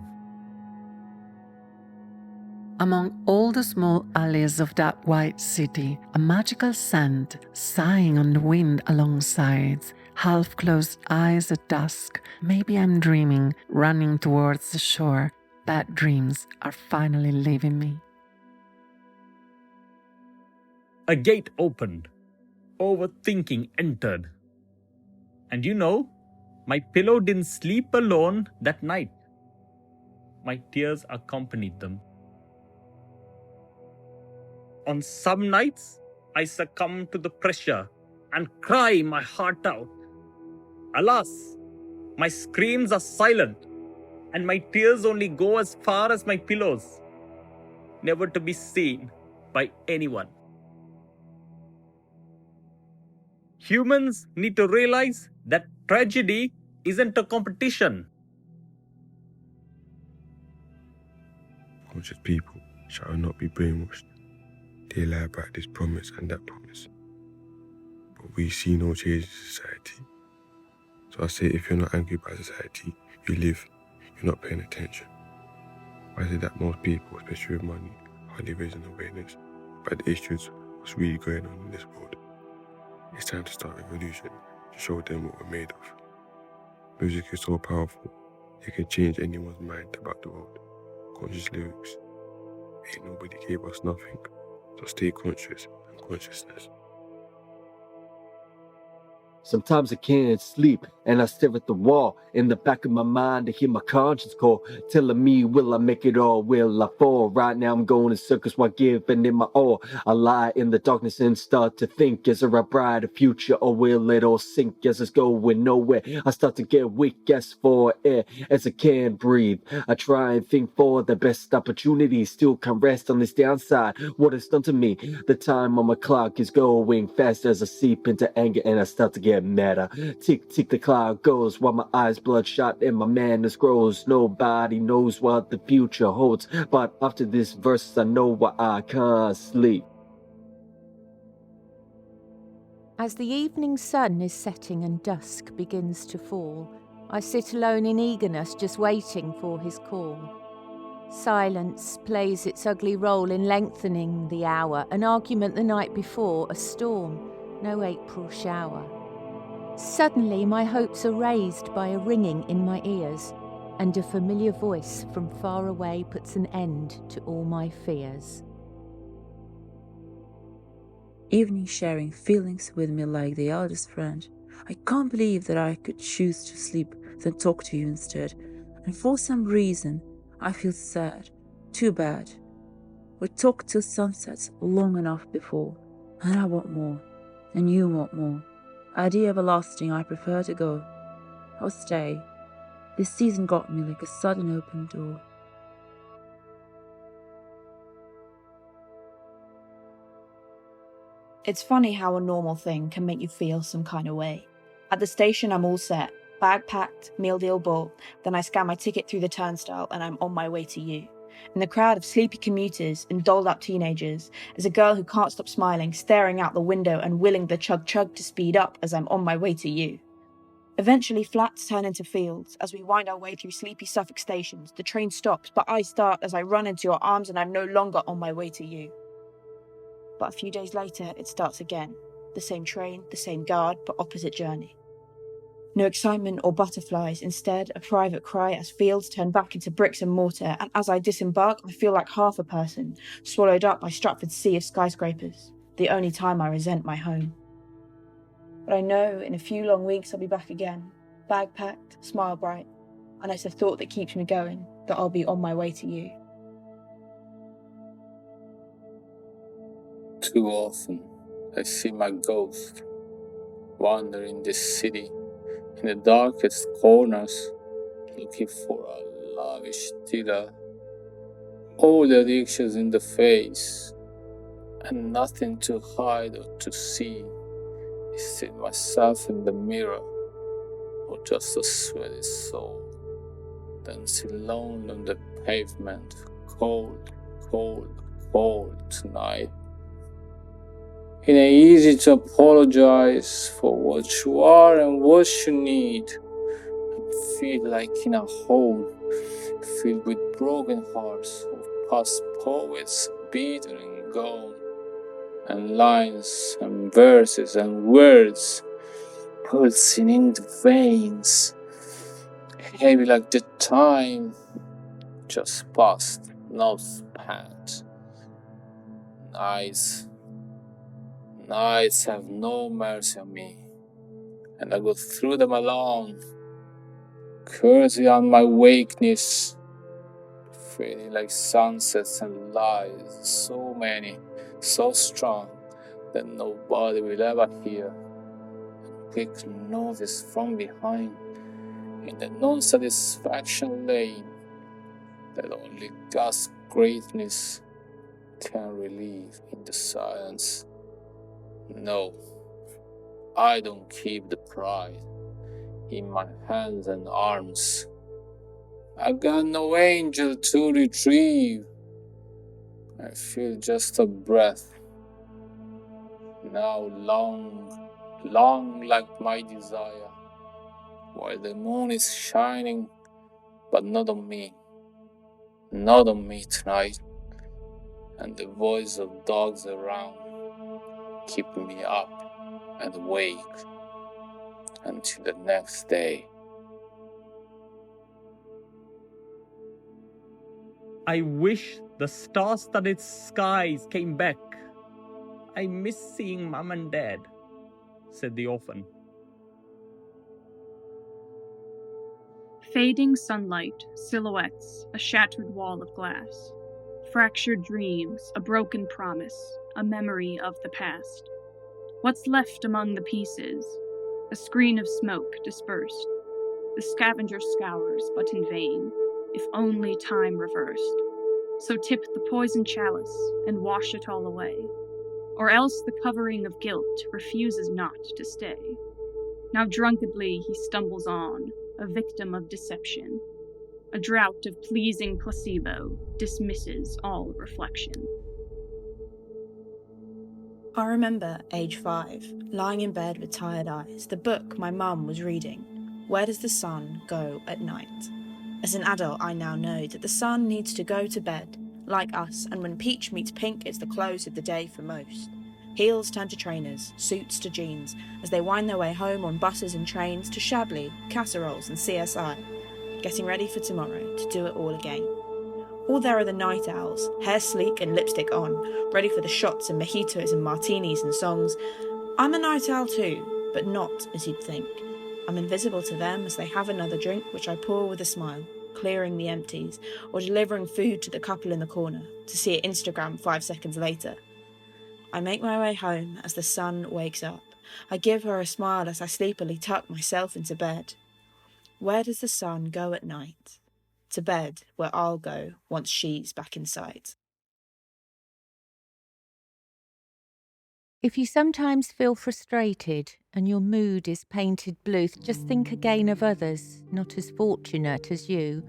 Among all the small alleys of that white city, a magical scent, sighing on the wind alongside, half-closed eyes at dusk. Maybe I'm dreaming, running towards the shore. Bad dreams are finally leaving me. A gate opened. Overthinking entered. And you know, my pillow didn't sleep alone that night. My tears accompanied them. On some nights, I succumb to the pressure and cry my heart out. Alas, my screams are silent, and my tears only go as far as my pillows, never to be seen by anyone. Humans need to realize that tragedy isn't a competition. Conscious people shall not be brainwashed. They lie about this promise and that promise. But we see no change in society. So I say, if you're not angry by society, you live, you're not paying attention. Why is it that most people, especially with money, hardly raising awareness about the issues, what's really going on in this world? It's time to start a revolution to show them what we're made of. Music is so powerful, it can change anyone's mind about the world. Conscious lyrics. Ain't nobody gave us nothing. So stay conscious and consciousness. Sometimes I can't sleep and I stare at the wall. In the back of my mind I hear my conscience call, telling me, will I make it or will I fall? Right now I'm going in circles while giving it my all. I lie in the darkness and start to think, is there a brighter future or will it all sink as it's going nowhere? I start to get weak as for air as I can't breathe. I try and think for the best opportunity, still can't rest on this downside. What it's done to me, the time on my clock is going fast as I seep into anger and I start to get madder. Tick, tick, the clock goes while my eyes bloodshot and my madness grows. Nobody knows what the future holds, but after this verse I know why I can't sleep. As the evening sun is setting and dusk begins to fall, I sit alone in eagerness, just waiting for his call. Silence plays its ugly role in lengthening the hour, an argument the night before, a storm, no April shower. Suddenly my hopes are raised by a ringing in my ears, and a familiar voice from far away puts an end to all my fears. Evening sharing feelings with me like the eldest friend. I can't believe that I could choose to sleep than talk to you instead, and for some reason I feel sad, too bad. We talked till sunsets long enough before, and I want more, and you want more. Idea everlasting, I prefer to go. I'll stay. This season got me like a sudden open door. It's funny how a normal thing can make you feel some kind of way. At the station, I'm all set. Bag packed, meal deal bought. Then I scan my ticket through the turnstile and I'm on my way to you. in the crowd of sleepy commuters and dolled-up teenagers, as a girl who can't stop smiling, staring out the window and willing the chug-chug to speed up as I'm on my way to you. Eventually, flats turn into fields. As we wind our way through sleepy Suffolk stations, the train stops, but I start as I run into your arms and I'm no longer on my way to you. But a few days later, it starts again. The same train, the same guard, but opposite journey. No excitement or butterflies, instead a private cry as fields turn back into bricks and mortar, and as I disembark, I feel like half a person, swallowed up by Stratford's sea of skyscrapers, the only time I resent my home. But I know in a few long weeks I'll be back again, bag packed, smile bright, and it's a thought that keeps me going, that I'll be on my way to you. Too often, I see my ghost wandering this city in the darkest corners, looking for a lavish dealer. All the addictions in the face, and nothing to hide or to see. Is it myself in the mirror, or just a sweaty soul, dancing alone on the pavement, cold, cold, cold tonight? It ain't easy to apologize for what you are and what you need, and feel like in a hole filled with broken hearts of past poets bitter and gone, and lines and verses and words pulsing in the veins, heavy like the time just passed, not spent. Nights have no mercy on me, and I go through them alone, cursing on my weakness, feeling like sunsets and lies, so many, so strong, that nobody will ever hear. And quick notice from behind, in the non-satisfaction lane, that only God's greatness can relieve in the silence. No, I don't keep the pride in my hands and arms. I got no angel to retrieve. I feel just a breath, now long, long like my desire, while the moon is shining, but not on me tonight, and the voice of dogs around keep me up and awake until the next day. I wish the star-studded skies came back. I miss seeing Mum and Dad, said the orphan. Fading sunlight, silhouettes, a shattered wall of glass. Fractured dreams, a broken promise, a memory of the past. What's left among the pieces? A screen of smoke dispersed. The scavenger scours, but in vain, if only time reversed. So tip the poison chalice and wash it all away. Or else the covering of guilt refuses not to stay. Now drunkenly he stumbles on, a victim of deception. A drought of pleasing placebo dismisses all reflection. I remember, age 5, lying in bed with tired eyes, the book my mum was reading, Where Does the Sun Go at Night? As an adult, I now know that the sun needs to go to bed, like us, and when peach meets pink, it's the close of the day for most. Heels turn to trainers, suits to jeans, as they wind their way home on buses and trains to Chablis, casseroles and CSI, getting ready for tomorrow to do it all again. All there are the night owls, hair sleek and lipstick on, ready for the shots and mojitos and martinis and songs. I'm a night owl too, but not as you'd think. I'm invisible to them as they have another drink, which I pour with a smile, clearing the empties, or delivering food to the couple in the corner, to see it Instagram 5 seconds later. I make my way home as the sun wakes up. I give her a smile as I sleepily tuck myself into bed. Where does the sun go at night? To bed, where I'll go once she's back in sight. If you sometimes feel frustrated and your mood is painted blue, just think again of others not as fortunate as you.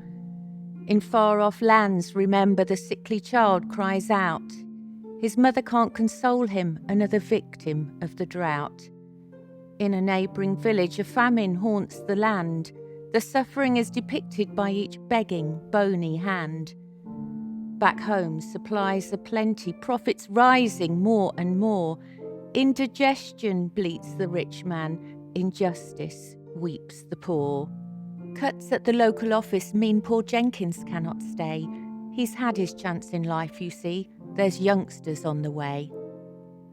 In far-off lands, remember the sickly child cries out. His mother can't console him, another victim of the drought. In a neighbouring village, a famine haunts the land. The suffering is depicted by each begging, bony hand. Back home, supplies are plenty, profits rising more and more. Indigestion bleats the rich man, injustice weeps the poor. Cuts at the local office mean poor Jenkins cannot stay. He's had his chance in life, you see. There's youngsters on the way.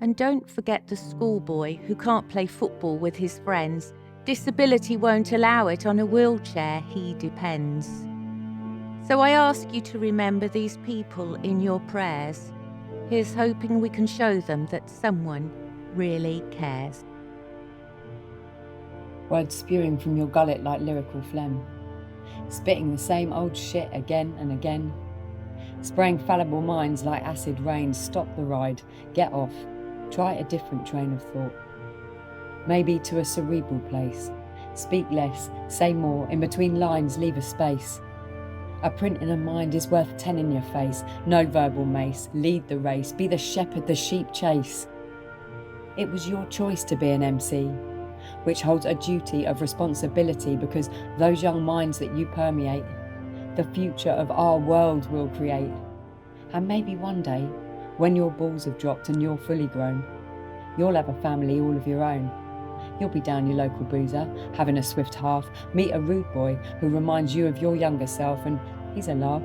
And don't forget the schoolboy who can't play football with his friends. Disability won't allow it, on a wheelchair he depends. So I ask you to remember these people in your prayers. Here's hoping we can show them that someone really cares. Words spewing from your gullet like lyrical phlegm. Spitting the same old shit again and again. Spraying fallible minds like acid rain. Stop the ride, get off, try a different train of thought. Maybe to a cerebral place. Speak less, say more, in between lines leave a space. A print in a mind is worth 10 in your face. No verbal mace, lead the race, be the shepherd the sheep chase. It was your choice to be an MC, which holds a duty of responsibility because those young minds that you permeate, the future of our world will create. And maybe one day, when your balls have dropped and you're fully grown, you'll have a family all of your own. You'll be down your local boozer, having a swift half, meet a rude boy who reminds you of your younger self, and he's a laugh.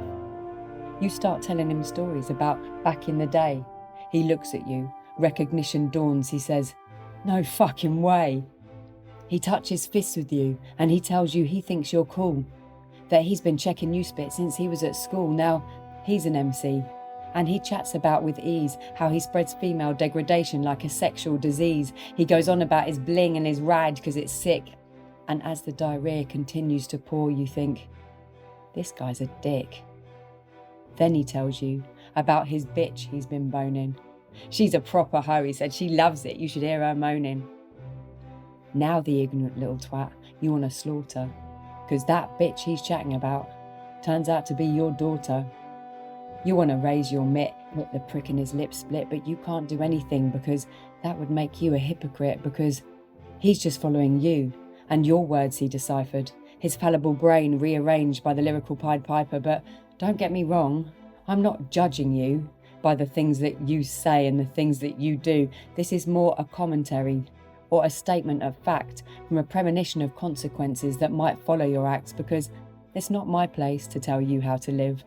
You start telling him stories about back in the day. He looks at you, recognition dawns, he says, "No fucking way." He touches fists with you and he tells you he thinks you're cool, that he's been checking you spit since he was at school. Now he's an MC and he chats about with ease how he spreads female degradation like a sexual disease. He goes on about his bling and his rad because it's sick. And as the diarrhea continues to pour, you think, this guy's a dick. Then he tells you about his bitch he's been boning. She's a proper hoe, he said. She loves it. You should hear her moaning. Now the ignorant little twat you want to slaughter, because that bitch he's chatting about turns out to be your daughter. You want to raise your mitt, let the prick in his lip split, but you can't do anything because that would make you a hypocrite, because he's just following you and your words he deciphered, his fallible brain rearranged by the lyrical Pied Piper. But don't get me wrong, I'm not judging you by the things that you say and the things that you do. This is more a commentary or a statement of fact from a premonition of consequences that might follow your acts, because it's not my place to tell you how to live.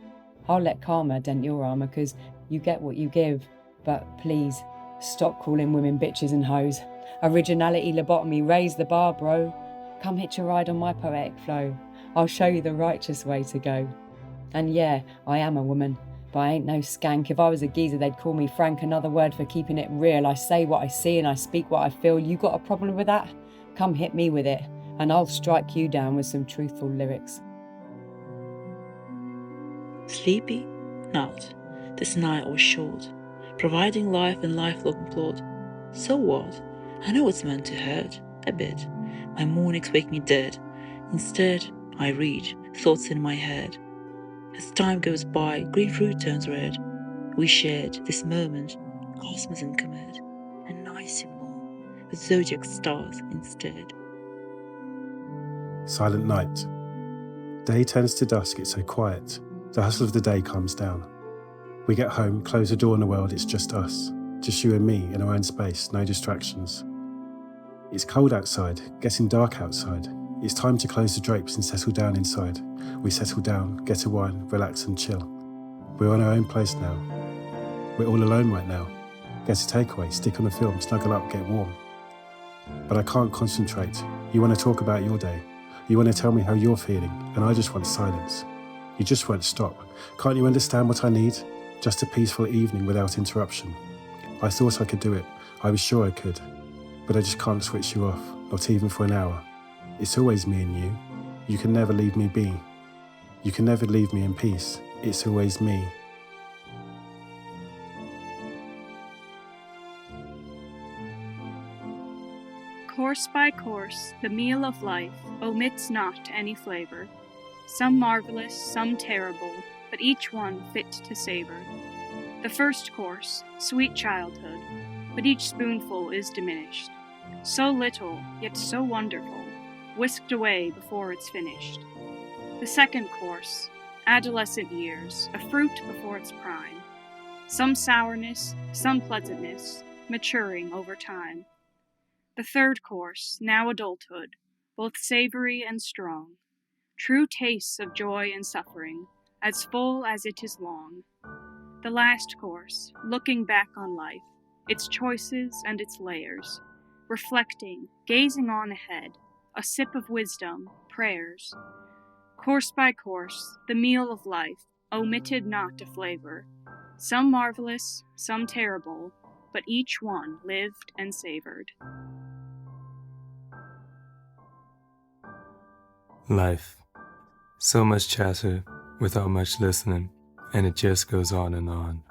I'll let karma dent your armour because you get what you give. But please, stop calling women bitches and hoes. Originality, lobotomy, raise the bar, bro. Come hitch a ride on my poetic flow. I'll show you the righteous way to go. And yeah, I am a woman, but I ain't no skank. If I was a geezer, they'd call me Frank. Another word for keeping it real. I say what I see and I speak what I feel. You got a problem with that? Come hit me with it, and I'll strike you down with some truthful lyrics. Sleepy? Not. This night was short, providing life and lifelong plot. So what? I know it's meant to hurt, a bit. My mornings wake me dead. Instead, I read, thoughts in my head. As time goes by, green fruit turns red. We shared this moment, cosmos and comet, and nice and more, with zodiac stars instead. Silent night. Day turns to dusk, it's so quiet. The hustle of the day calms down. We get home, close the door in the world, it's just us. Just you and me in our own space, no distractions. It's cold outside, getting dark outside. It's time to close the drapes and settle down inside. We settle down, get a wine, relax and chill. We're on our own place now. We're all alone right now. Get a takeaway, stick on a film, snuggle up, get warm. But I can't concentrate. You want to talk about your day. You want to tell me how you're feeling, and I just want silence. You just won't stop. Can't you understand what I need? Just a peaceful evening without interruption. I thought I could do it. I was sure I could. But I just can't switch you off, not even for an hour. It's always me and you. You can never leave me be. You can never leave me in peace. It's always me. Course by course, the meal of life omits not any flavour. some marvelous, some terrible, but each one fit to savor. The first course, sweet childhood, but each spoonful is diminished. So little, yet so wonderful, whisked away before it's finished. The second course, adolescent years, a fruit before its prime. Some sourness, some pleasantness, maturing over time. The third course, now adulthood, both savory and strong. True tastes of joy and suffering, as full as it is long. The last course, looking back on life, its choices and its layers, reflecting, gazing on ahead, a sip of wisdom, prayers. Course by course, the meal of life, omitted not a flavor. Some marvelous, some terrible, but each one lived and savored. Life. So much chatter without much listening, and it just goes on and on.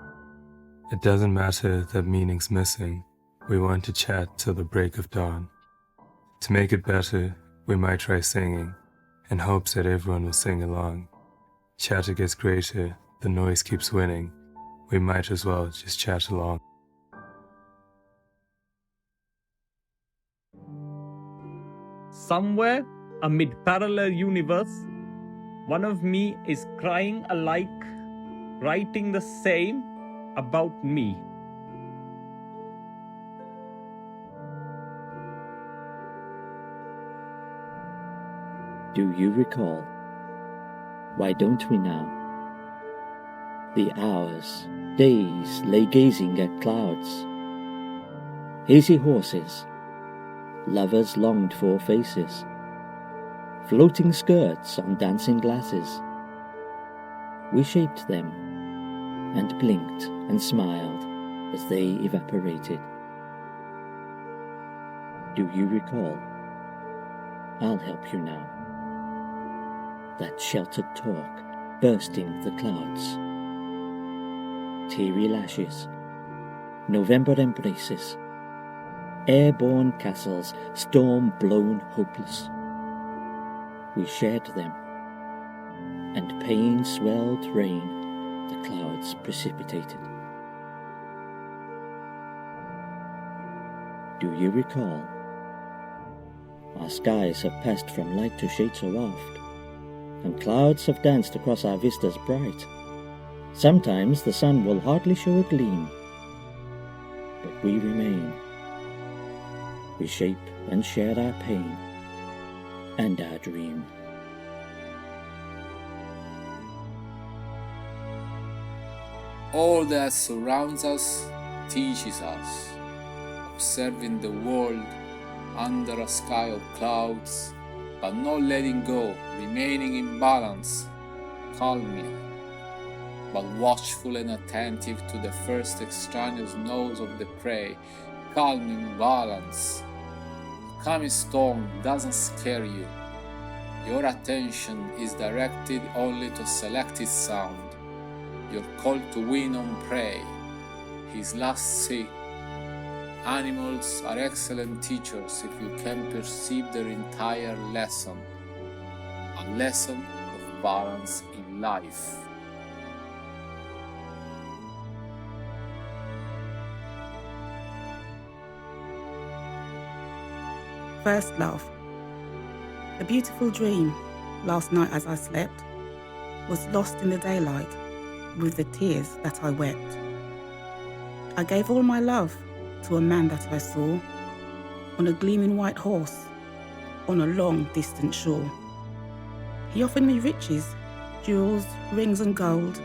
It doesn't matter that meaning's missing, we want to chat till the break of dawn. To make it better, we might try singing, in hopes that everyone will sing along. Chatter gets greater, the noise keeps winning, we might as well just chat along. Somewhere amid parallel universe, one of me is crying alike, writing the same about me. Do you recall? Why don't we now? The hours, days lay gazing at clouds. Hazy horses, lovers longed for faces, floating skirts on dancing glasses. We shaped them and blinked and smiled as they evaporated. Do you recall? I'll help you now. That sheltered talk bursting the clouds. Teary lashes, November embraces, airborne castles, storm-blown hopeless. We shared them, and pain-swelled rain the clouds precipitated. Do you recall? Our skies have passed from light to shade so oft, and clouds have danced across our vistas bright. Sometimes the sun will hardly show a gleam, but we remain. We shape and share our pain and our dream. All that surrounds us teaches us, observing the world under a sky of clouds, but not letting go, remaining in balance, calming, but watchful and attentive to the first extraneous noise of the prey, calming balance. The coming storm doesn't scare you. Your attention is directed only to selected sound. You're called to win on prey, his last say. Animals are excellent teachers if you can perceive their entire lesson, a lesson of balance in life. First love. A beautiful dream last night as I slept was lost in the daylight with the tears that I wept. I gave all my love to a man that I saw on a gleaming white horse on a long distant shore. He offered me riches, jewels, rings and gold,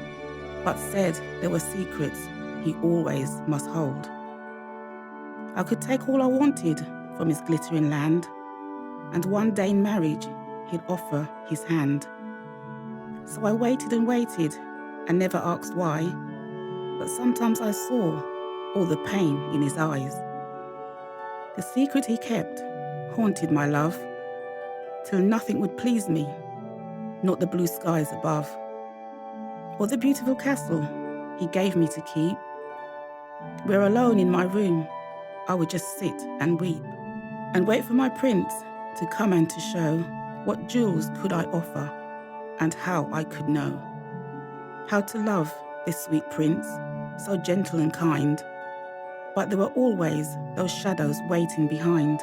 but said there were secrets he always must hold. I could take all I wanted from his glittering land, and one day in marriage he'd offer his hand. So I waited and waited and never asked why, but sometimes I saw all the pain in his eyes. The secret he kept haunted my love, till nothing would please me, not the blue skies above, or the beautiful castle he gave me to keep, where alone in my room I would just sit and weep, and wait for my prince to come and to show what jewels could I offer and how I could know. How to love this sweet prince, so gentle and kind, but there were always those shadows waiting behind.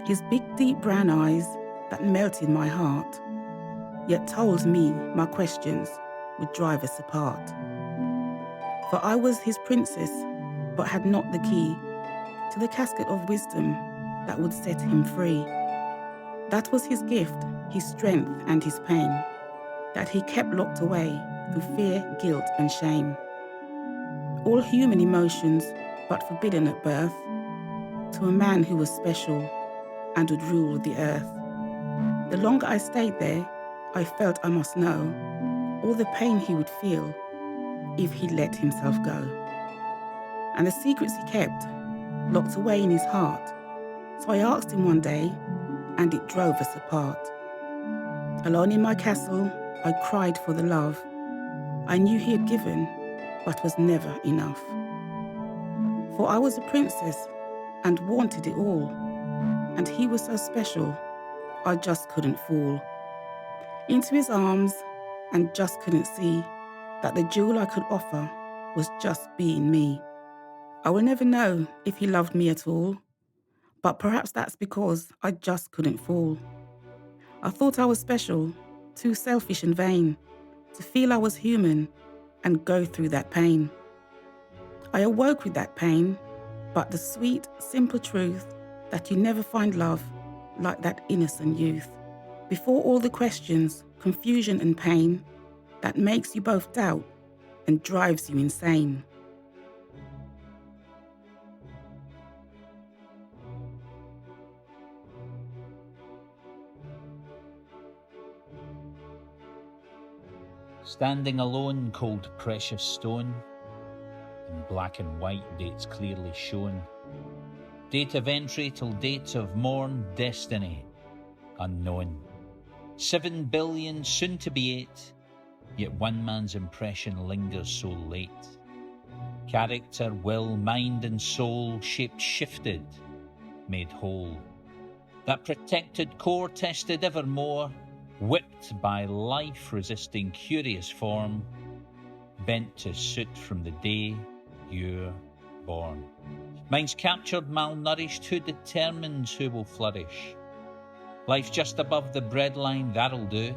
His big deep brown eyes that melted my heart, yet told me my questions would drive us apart. For I was his princess, but had not the key to the casket of wisdom that would set him free. That was his gift, his strength and his pain, that he kept locked away through fear, guilt and shame. All human emotions, but forbidden at birth, to a man who was special and would rule the earth. The longer I stayed there, I felt I must know all the pain he would feel if he let himself go. And the secrets he kept, locked away in his heart. So I asked him one day, and it drove us apart. Alone in my castle, I cried for the love I knew he had given, but was never enough. For I was a princess and wanted it all, and he was so special, I just couldn't fall into his arms and just couldn't see that the jewel I could offer was just being me. I will never know if he loved me at all, but perhaps that's because I just couldn't fall. I thought I was special, too selfish and vain, to feel I was human and go through that pain. I awoke with that pain, but the sweet, simple truth that you never find love like that innocent youth. Before all the questions, confusion and pain that makes you both doubt and drives you insane. Standing alone, cold precious stone, in black and white dates clearly shown. Date of entry till date of morn, destiny unknown. 7 billion, soon to be 8, yet one man's impression lingers so late. Character, will, mind and soul shaped, shifted, made whole. That protected core tested evermore, whipped by life resisting curious form, bent to suit from the day you're born. Minds captured, malnourished, who determines who will flourish? Life just above the breadline, that'll do.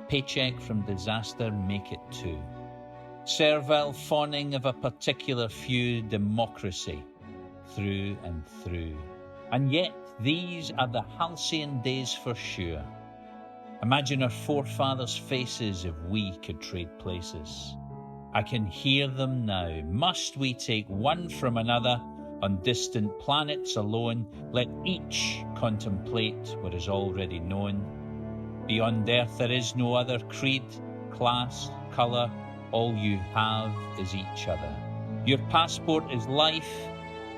Paycheck from disaster, make it too. Servile fawning of a particular few, democracy through and through. And yet these are the halcyon days for sure. Imagine our forefathers' faces if we could trade places. I can hear them now. Must we take one from another on distant planets alone? Let each contemplate what is already known. Beyond earth there is no other creed, class, colour. All you have is each other. Your passport is life,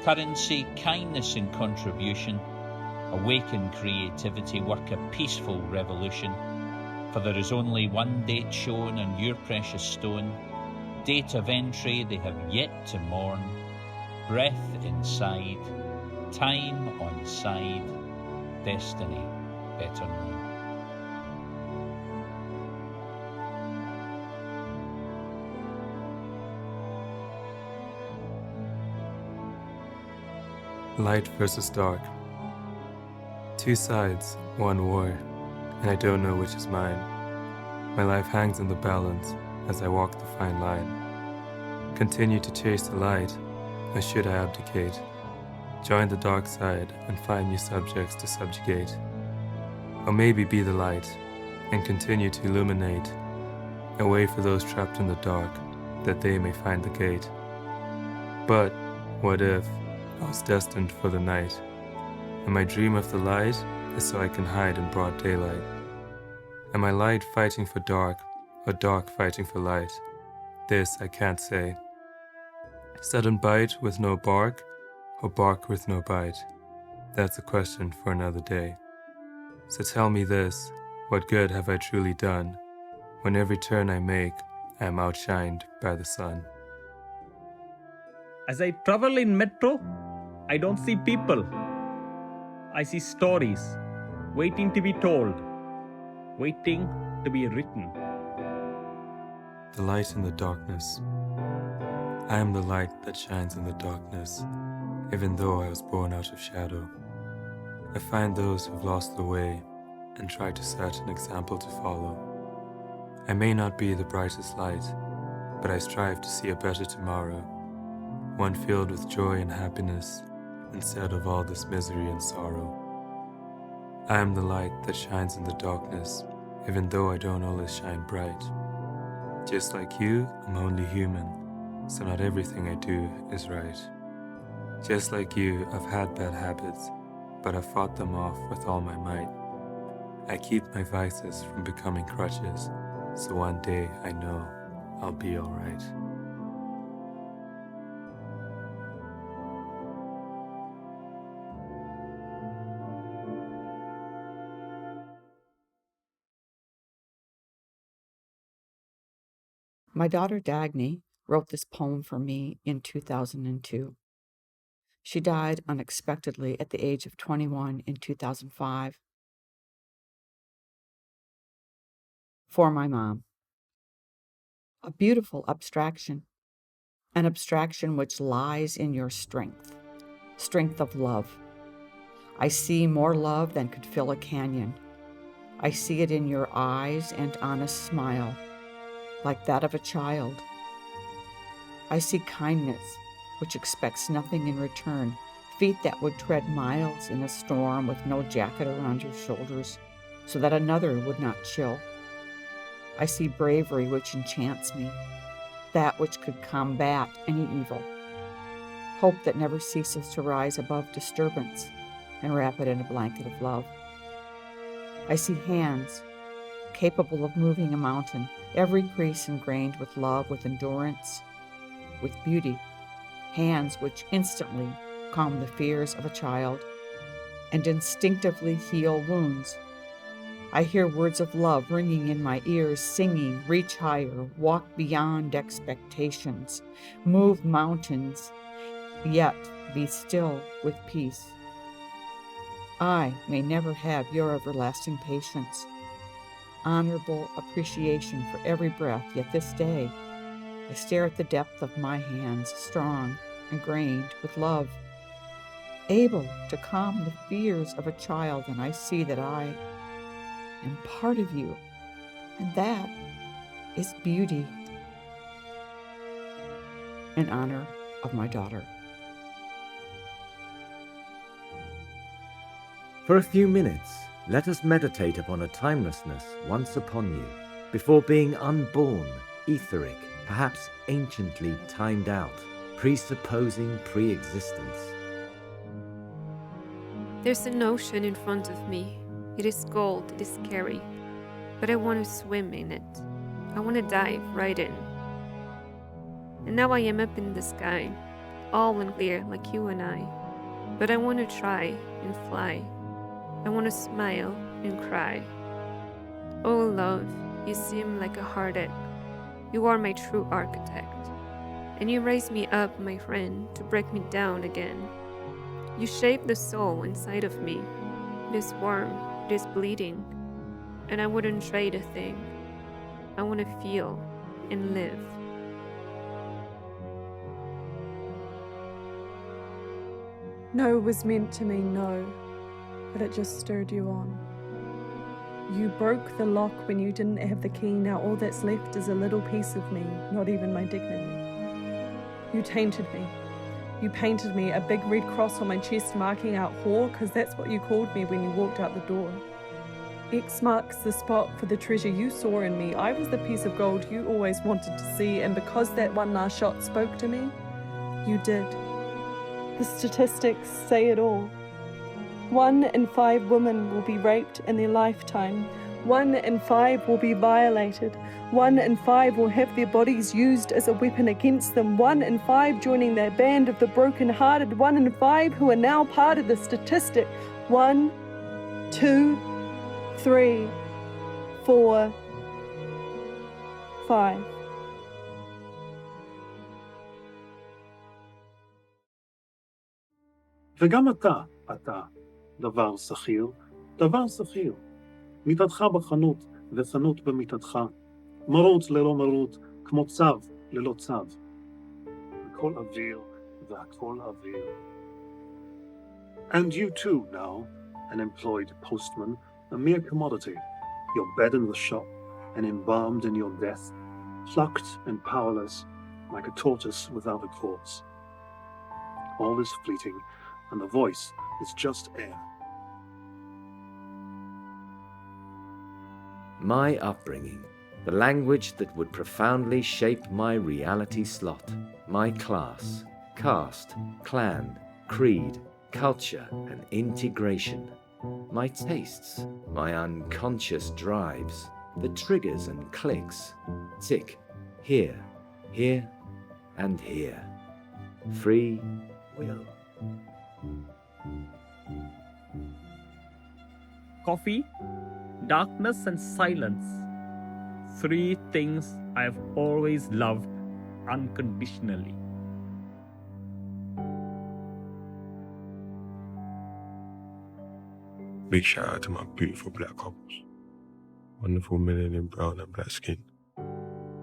currency, kindness and contribution. Awaken creativity, work a peaceful revolution. For there is only one date shown on your precious stone. Date of entry they have yet to mourn. Breath inside, time on side, destiny better known. Light versus dark. Two sides, one war, and I don't know which is mine. My life hangs in the balance as I walk the fine line. Continue to chase the light, or should I abdicate? Join the dark side and find new subjects to subjugate. Or maybe be the light and continue to illuminate a way for those trapped in the dark, that they may find the gate. But what if I was destined for the night? And my dream of the light is so I can hide in broad daylight. Am I light fighting for dark, or dark fighting for light? This I can't say. Sudden bite with no bark, or bark with no bite? That's a question for another day. So tell me this, what good have I truly done, when every turn I make, I am outshined by the sun? As I travel in metro, I don't see people. I see stories waiting to be told, waiting to be written. The light in the darkness. I am the light that shines in the darkness, even though I was born out of shadow. I find those who've lost the way and try to set an example to follow. I may not be the brightest light, but I strive to see a better tomorrow, one filled with joy and happiness instead of all this misery and sorrow. I am the light that shines in the darkness, even though I don't always shine bright. Just like you, I'm only human, so not everything I do is right. Just like you, I've had bad habits, but I've fought them off with all my might. I keep my vices from becoming crutches, so one day I know I'll be alright. My daughter Dagny wrote this poem for me in 2002. She died unexpectedly at the age of 21 in 2005. For my mom. A beautiful abstraction, an abstraction which lies in your strength of love. I see more love than could fill a canyon. I see it in your eyes and honest smile, like that of a child. I see kindness, which expects nothing in return, feet that would tread miles in a storm with no jacket around your shoulders, so that another would not chill. I see bravery which enchants me, that which could combat any evil. Hope that never ceases to rise above disturbance and wrap it in a blanket of love. I see hands capable of moving a mountain, every crease ingrained with love, with endurance, with beauty. Hands which instantly calm the fears of a child and instinctively heal wounds. I hear words of love ringing in my ears, singing, reach higher, walk beyond expectations, move mountains, yet be still with peace. I may never have your everlasting patience, honorable appreciation for every breath, yet this day I stare at the depth of my hands, strong, ingrained with love, able to calm the fears of a child, and I see that I am part of you, and that is beauty. In honor of my daughter. For a few minutes, let us meditate upon a timelessness once upon you, before being unborn, etheric, perhaps anciently timed out, presupposing pre-existence. There's an ocean in front of me. It is cold, it is scary, but I want to swim in it. I want to dive right in. And now I am up in the sky, all unclear like you and I. But I want to try and fly. I want to smile and cry. Oh love, you seem like a hard egg. You are my true architect. And you raise me up, my friend, to break me down again. You shape the soul inside of me. It is warm, it is bleeding, and I wouldn't trade a thing. I want to feel and live. No was meant to mean no, but it just stirred you on. You broke the lock when you didn't have the key. Now all that's left is a little piece of me, not even my dignity. You tainted me. You painted me a big red cross on my chest marking out whore, because that's what you called me when you walked out the door. X marks the spot for the treasure you saw in me. I was the piece of gold you always wanted to see, and because that one last shot spoke to me, you did. The statistics say it all. 1 in 5 women will be raped in their lifetime. 1 in 5 will be violated. 1 in 5 will have their bodies used as a weapon against them. 1 in 5 joining their band of the broken-hearted. 1 in 5 who are now part of the statistic. 1, 2, 3, 4, 5. וגם אתה, דבר שכיר, דבר שכיר. מיטתך בחנות וחנות במיטתך, מרות ללא מרות, כמו צו ללא צו. הכל אוויר והכל אוויר. And you too now, an employed postman, a mere commodity, your bed in the shop, and embalmed in your death, plucked and powerless, like a tortoise without a corpse. All is fleeting, and the voice is just air. My upbringing, the language that would profoundly shape my reality slot, my class, caste, clan, creed, culture, and integration, my tastes, my unconscious drives, the triggers and clicks, tick, here, and here. Free will. Coffee, darkness, and silence. 3 things I have always loved unconditionally. Big shout out to my beautiful black couples. Wonderful men in brown and black skin.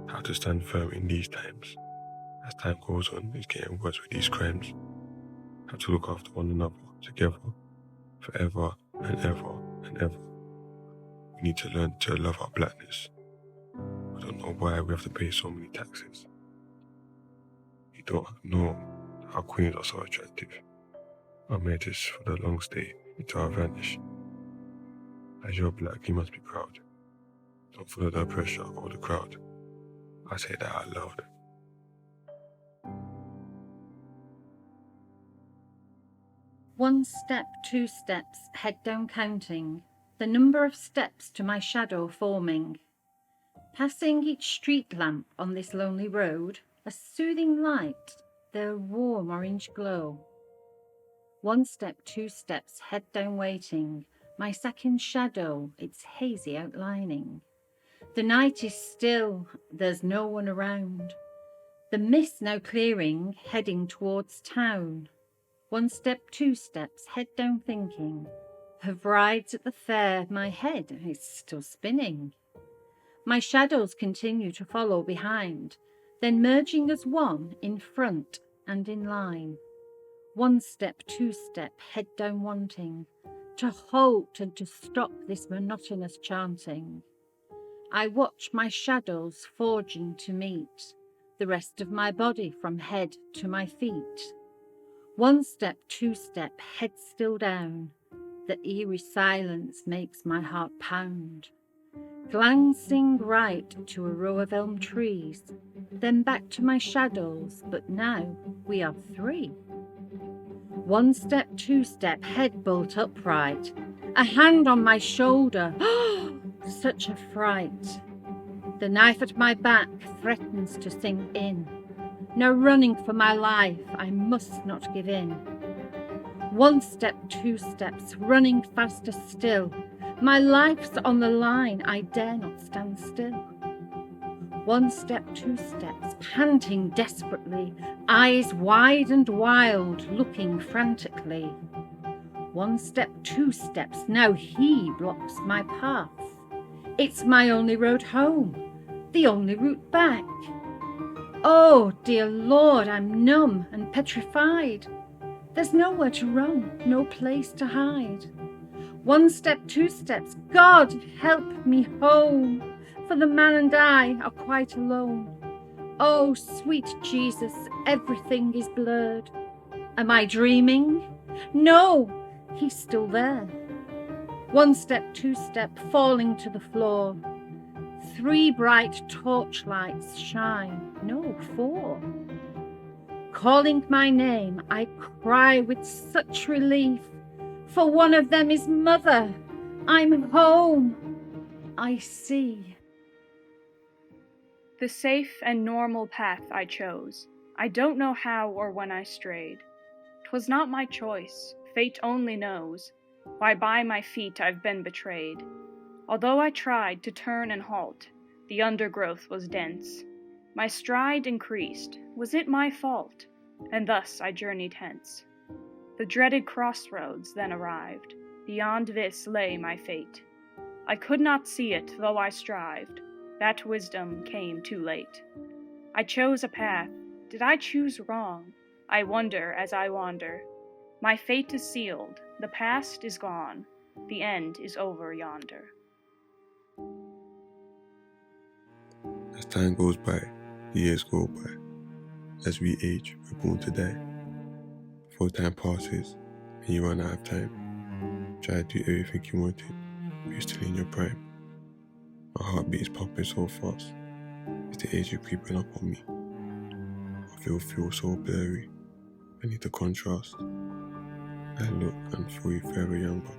How to stand firm in these times. As time goes on, it's getting worse with these crimes. How to look after one another together, forever and ever and ever. We need to learn to love our blackness. I don't know why we have to pay so many taxes. You don't know how queens are so attractive. Our made this for the long stay until our vanish. As you're black, you must be proud. Don't follow the pressure or the crowd. I say that out loud. One step, 2 steps, head down counting, the number of steps to my shadow forming. Passing each street lamp on this lonely road, a soothing light, their warm orange glow. 1 step, 2 steps, head down waiting, my second shadow, its hazy outlining. The night is still, there's no one around. The mist now clearing, heading towards town. 1 step, 2 steps, head down thinking. Of rides at the fair, my head is still spinning. My shadows continue to follow behind, then merging as one in front and in line. 1 step, 2 step, head down wanting to halt and to stop this monotonous chanting. I watch my shadows forging to meet the rest of my body from head to my feet. 1 step, 2 step, head still down. The eerie silence makes my heart pound. Glancing right to a row of elm trees, then back to my shadows, but now we are 3. 1 step, 2 step, head bolt upright, a hand on my shoulder. Such a fright. The knife at my back threatens to sink in. Now running for my life, I must not give in. 1 step, 2 steps, running faster still. My life's on the line, I dare not stand still. 1 step, 2 steps, panting desperately, eyes wide and wild, looking frantically. 1 step, 2 steps, now he blocks my path. It's my only road home, the only route back. Oh, dear Lord, I'm numb and petrified. There's nowhere to run, no place to hide. 1 step, 2 steps, God help me home, for the man and I are quite alone. Oh, sweet Jesus, everything is blurred. Am I dreaming? No, he's still there. 1 step, 2 step, falling to the floor. 3 bright torchlights shine, no, 4. Calling my name, I cry with such relief, for one of them is Mother. I'm home. I see. The safe and normal path I chose. I don't know how or when I strayed. 'Twas not my choice, fate only knows, why by my feet I've been betrayed. Although I tried to turn and halt, the undergrowth was dense. My stride increased, was it my fault? And thus I journeyed hence. The dreaded crossroads then arrived, beyond this lay my fate. I could not see it, though I strived. That wisdom came too late. I chose a path. Did I choose wrong? I wonder as I wander. My fate is sealed. The past is gone. The end is over yonder. As time goes by, the years go by. As we age, we're born to die. Before time passes, and you run out of time, try to do everything you wanted, but you're still in your prime. My heartbeat is pumping so fast. It's the age of creeping up on me. I feel so blurry. I need the contrast. I look and feel you forever younger.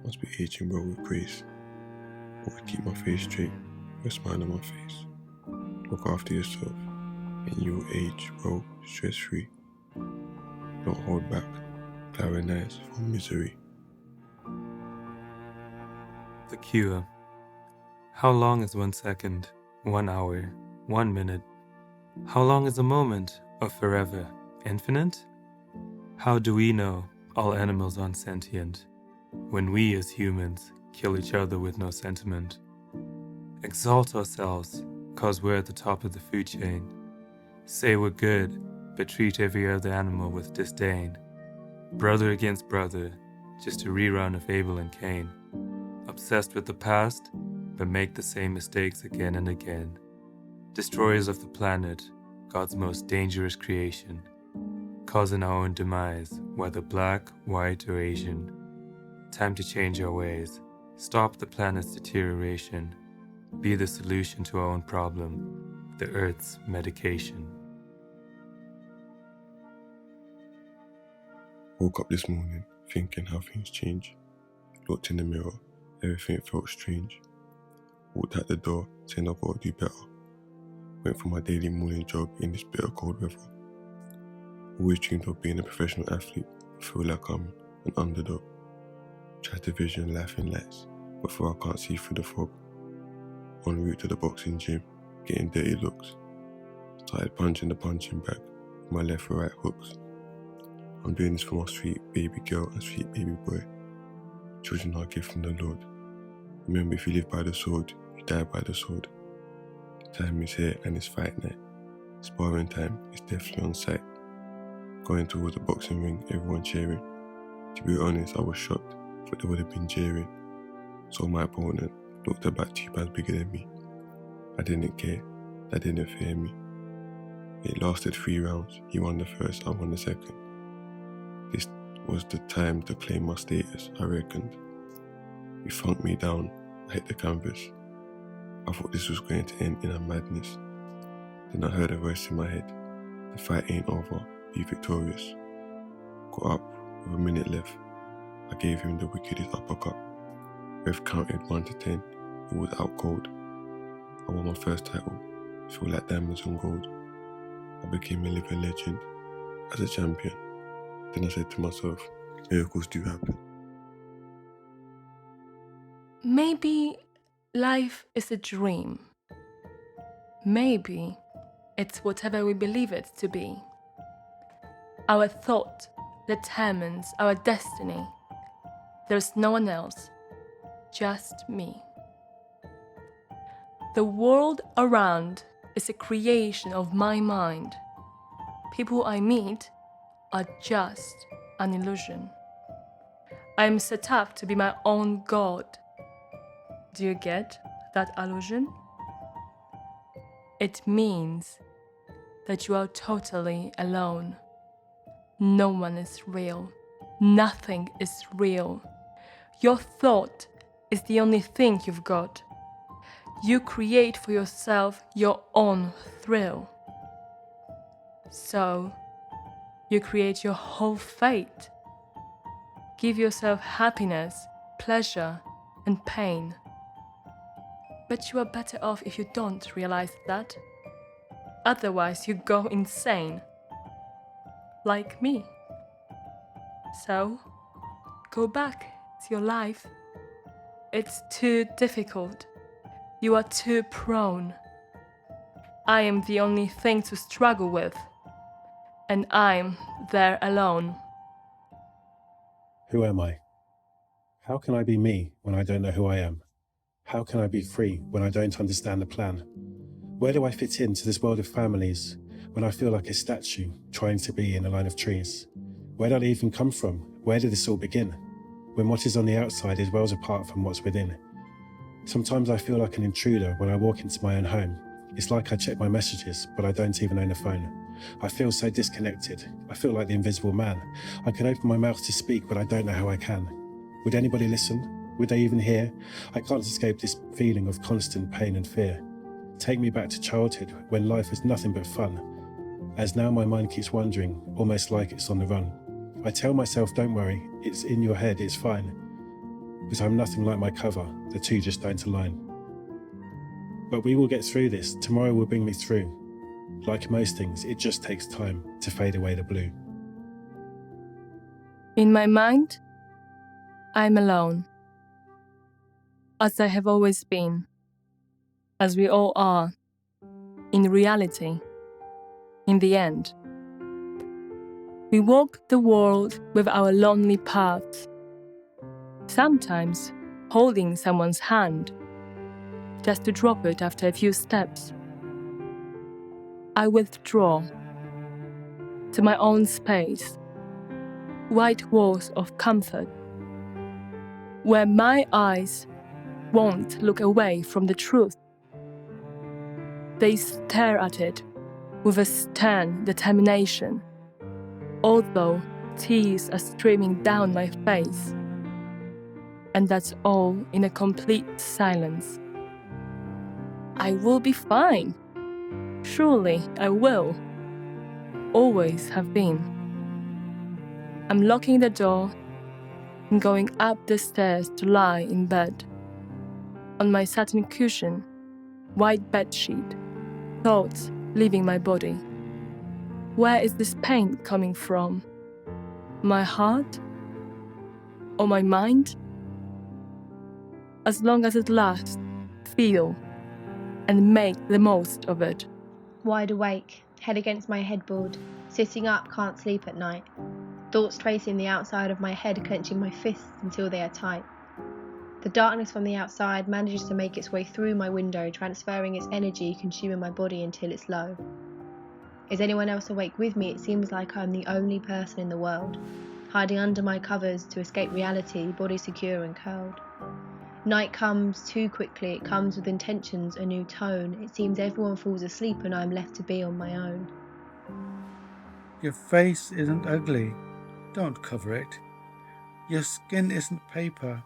Must be aging well with grace. I keep my face straight, with a smile on my face. Look after yourself, and you will age well, stress-free. Don't hold back, clarinize from misery. The cure. How long is 1 second, 1 hour, 1 minute? How long is a moment of forever? Infinite? How do we know, all animals aren't sentient, when we as humans kill each other with no sentiment? Exalt ourselves, cause we're at the top of the food chain. Say we're good, but treat every other animal with disdain. Brother against brother, just a rerun of Abel and Cain. Obsessed with the past, but make the same mistakes again and again. Destroyers of the planet, God's most dangerous creation. Causing our own demise, whether black, white, or Asian. Time to change our ways. Stop the planet's deterioration. Be the solution to our own problem, the Earth's medication. Woke up this morning, thinking how things change. Looked in the mirror, everything felt strange. Walked out the door, saying I've got to do better. Went for my daily morning jog in this bitter cold weather. Always dreamed of being a professional athlete, I feel like I'm an underdog. Try to vision life in lights, before I can't see through the fog. En route to the boxing gym, getting dirty looks. Started punching the punching bag with my left or right hooks. I'm doing this for my sweet baby girl and sweet baby boy. Children are a gift from the Lord. Remember, if you live by the sword, you die by the sword. The time is here and it's fight night. Sparring time is definitely on sight. Going towards the boxing ring, everyone cheering. To be honest, I was shocked, but they would have been jeering. So my opponent looked about 2 pounds bigger than me. I didn't care, that didn't fear me. It lasted 3 rounds, he won the first, I won the second. This was the time to claim my status, I reckoned. He thunked me down, I hit the canvas. I thought this was going to end in a madness. Then I heard a voice in my head, the fight ain't over, be victorious. Got up, with a minute left, I gave him the wickedest uppercut. Ref counted 1 to 10, it was out cold. I won my first title, feel like diamonds and gold. I became a living legend, as a champion. Then I said to myself, miracles do happen. Maybe life is a dream. Maybe it's whatever we believe it to be. Our thought determines our destiny. There's no one else, just me. The world around is a creation of my mind. People I meet are just an illusion. I am set up to be my own God. Do you get that illusion? It means that you are totally alone. No one is real. Nothing is real. Your thought is the only thing you've got. You create for yourself your own thrill. So, you create your whole fate. Give yourself happiness, pleasure, and pain. But you are better off if you don't realize that. Otherwise, you go insane. Like me. So, go back to your life. It's too difficult. You are too prone. I am the only thing to struggle with. And I'm there alone. Who am I? How can I be me when I don't know who I am? How can I be free when I don't understand the plan? Where do I fit into this world of families when I feel like a statue trying to be in a line of trees? Where did I even come from? Where did this all begin? When what is on the outside is worlds apart from what's within. Sometimes I feel like an intruder when I walk into my own home. It's like I check my messages, but I don't even own a phone. I feel so disconnected. I feel like the invisible man. I can open my mouth to speak, but I don't know how I can. Would anybody listen? Would they even hear? I can't escape this feeling of constant pain and fear. Take me back to childhood, when life was nothing but fun. As now my mind keeps wandering, almost like it's on the run. I tell myself, don't worry, it's in your head, it's fine. But I'm nothing like my cover, the two just don't align. But we will get through this, tomorrow will bring me through. Like most things, it just takes time to fade away the blue. In my mind, I'm alone. As I have always been. As we all are. In reality. In the end. We walk the world with our lonely paths. Sometimes holding someone's hand, just to drop it after a few steps. I withdraw to my own space, white walls of comfort, where my eyes won't look away from the truth. They stare at it with a stern determination, although tears are streaming down my face. And that's all in a complete silence. I will be fine. Surely I will. Always have been. I'm locking the door and going up the stairs to lie in bed. On my satin cushion, white bedsheet, thoughts leaving my body. Where is this pain coming from? My heart? Or my mind? As long as it lasts, feel and make the most of it. Wide awake, head against my headboard, sitting up, can't sleep at night. Thoughts tracing the outside of my head, clenching my fists until they are tight. The darkness from the outside manages to make its way through my window, transferring its energy, consuming my body until it's low. Is anyone else awake with me? It seems like I'm the only person in the world, hiding under my covers to escape reality, body secure and curled. Night comes too quickly, it comes with intentions, a new tone. It seems everyone falls asleep and I'm left to be on my own. Your face isn't ugly, don't cover it. Your skin isn't paper,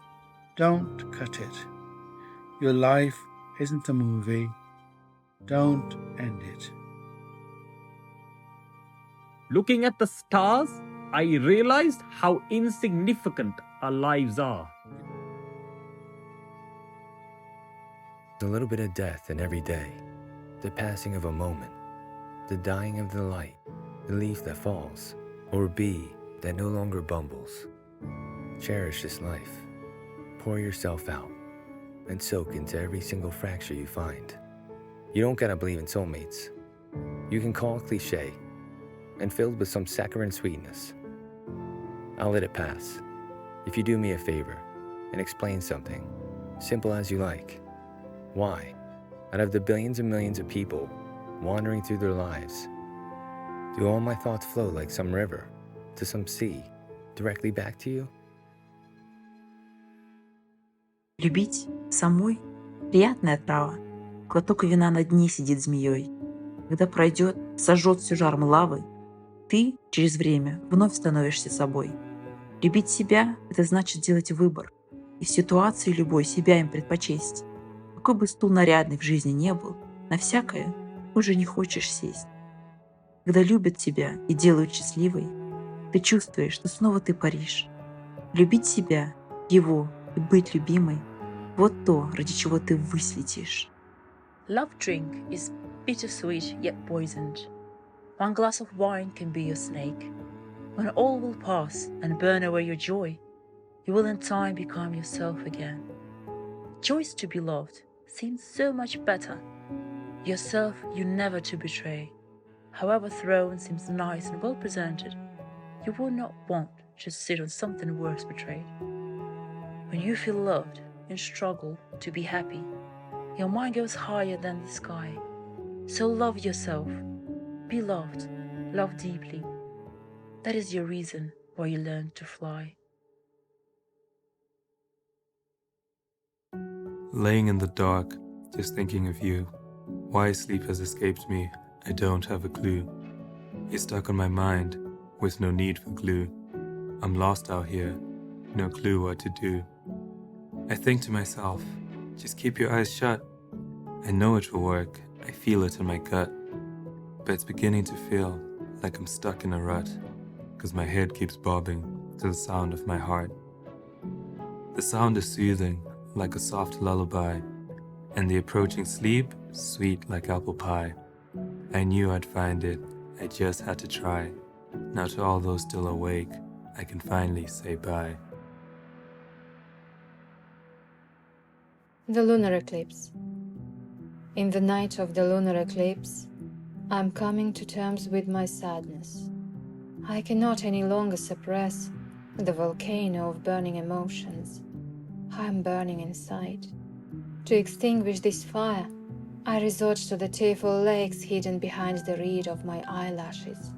don't cut it. Your life isn't a movie, don't end it. Looking at the stars, I realized how insignificant our lives are. A little bit of death in every day, the passing of a moment, the dying of the light, the leaf that falls, or a bee that no longer bumbles. Cherish this life, pour yourself out, and soak into every single fracture you find. You don't gotta believe in soulmates. You can call it cliche, and filled with some saccharine sweetness. I'll let it pass, if you do me a favor and explain something, simple as you like. Why, out of the billions and millions of people wandering through their lives, do all my thoughts flow like some river to some sea, directly back to you? Любить самой – приятное право. Глоток вина на дне сидит змеей. Когда пройдет, сожжет всю жаром лавы, ты через время вновь становишься собой. Любить себя – это значит делать выбор. И в ситуации любой себя им предпочесть. Какой бы стул нарядный в жизни не был, на всякое уже не хочешь сесть. Когда любят тебя и делают счастливой, ты чувствуешь, что снова ты паришь. Любить себя, его и быть любимой – вот то, ради чего ты ввысь летишь. Love drink is bittersweet yet poisoned. One glass of wine can be your snake. When all will pass and burn away your joy, you will in time become yourself again. Choice to be loved seems so much better. Yourself you never to betray. However throne seems nice and well presented, you will not want to sit on something worse betrayed. When you feel loved, and struggle to be happy. Your mind goes higher than the sky. So love yourself. Be loved. Love deeply. That is your reason why you learn to fly. Laying in the dark, just thinking of you. Why sleep has escaped me, I don't have a clue. You're stuck on my mind, with no need for glue. I'm lost out here, no clue what to do. I think to myself, just keep your eyes shut. I know it will work, I feel it in my gut. But it's beginning to feel like I'm stuck in a rut, 'cause my head keeps bobbing to the sound of my heart. The sound is soothing, like a soft lullaby, and the approaching sleep, sweet like apple pie. I knew I'd find it, I just had to try. Now to all those still awake, I can finally say bye. The lunar eclipse. In the night of the lunar eclipse, I'm coming to terms with my sadness. I cannot any longer suppress the volcano of burning emotions. I'm burning inside. To extinguish this fire, I resort to the tearful lakes hidden behind the reed of my eyelashes.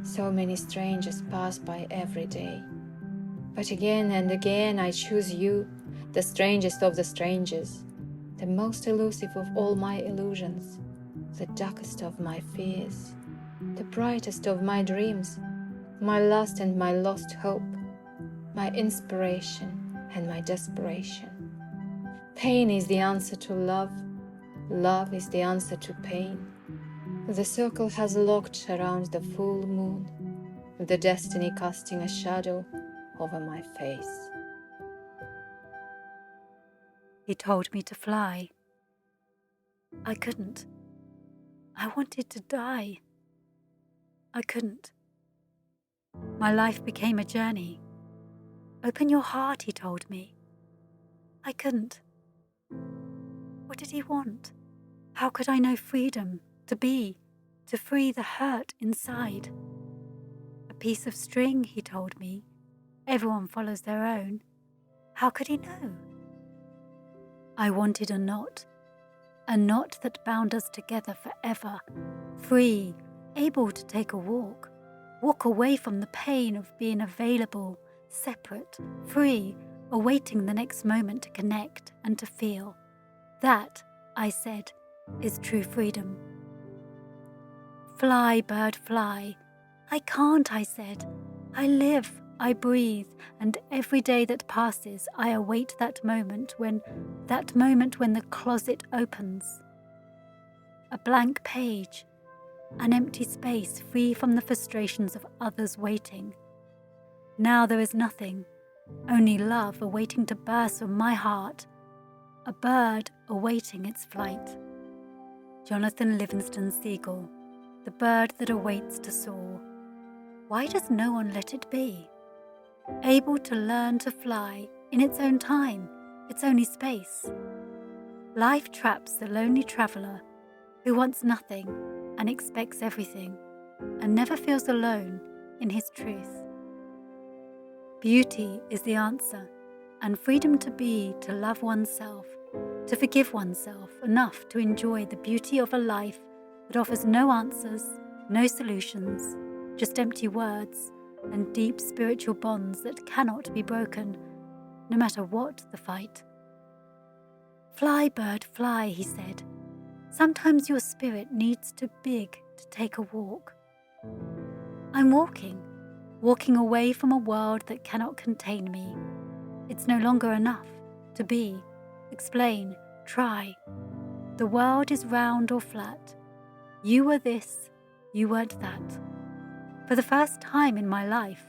So many strangers pass by every day. But again and again I choose you, the strangest of the strangers, the most elusive of all my illusions, the darkest of my fears, the brightest of my dreams, my last and my lost hope, my inspiration and my desperation. Pain is the answer to love, love is the answer to pain. The circle has locked around the full moon, the destiny casting a shadow over my face. He told me to fly. I couldn't. I wanted to die. I couldn't. My life became a journey. Open your heart, he told me. I couldn't. What did he want? How could I know freedom, to be, to free the hurt inside? A piece of string, he told me. Everyone follows their own. How could he know? I wanted a knot that bound us together forever, free, able to take a walk away from the pain of being available, separate, free, awaiting the next moment to connect and to feel. That, I said, is true freedom. Fly, bird, fly. I can't, I said. I live, I breathe, and every day that passes, I await that moment when the closet opens. A blank page, an empty space free from the frustrations of others waiting. Now there is nothing, only love awaiting to burst from my heart, a bird awaiting its flight. Jonathan Livingston Seagull, the bird that awaits to soar. Why does no one let it be? Able to learn to fly in its own time, its only space. Life traps the lonely traveller who wants nothing and expects everything and never feels alone in his truth. Beauty is the answer, and freedom to be, to love oneself, to forgive oneself enough to enjoy the beauty of a life that offers no answers, no solutions, just empty words and deep spiritual bonds that cannot be broken, no matter what the fight. Fly, bird, fly, he said. Sometimes your spirit needs to big to take a walk. I'm walking away from a world that cannot contain me. It's no longer enough to be, explain, try. The world is round or flat. You were this, you weren't that. For the first time in my life,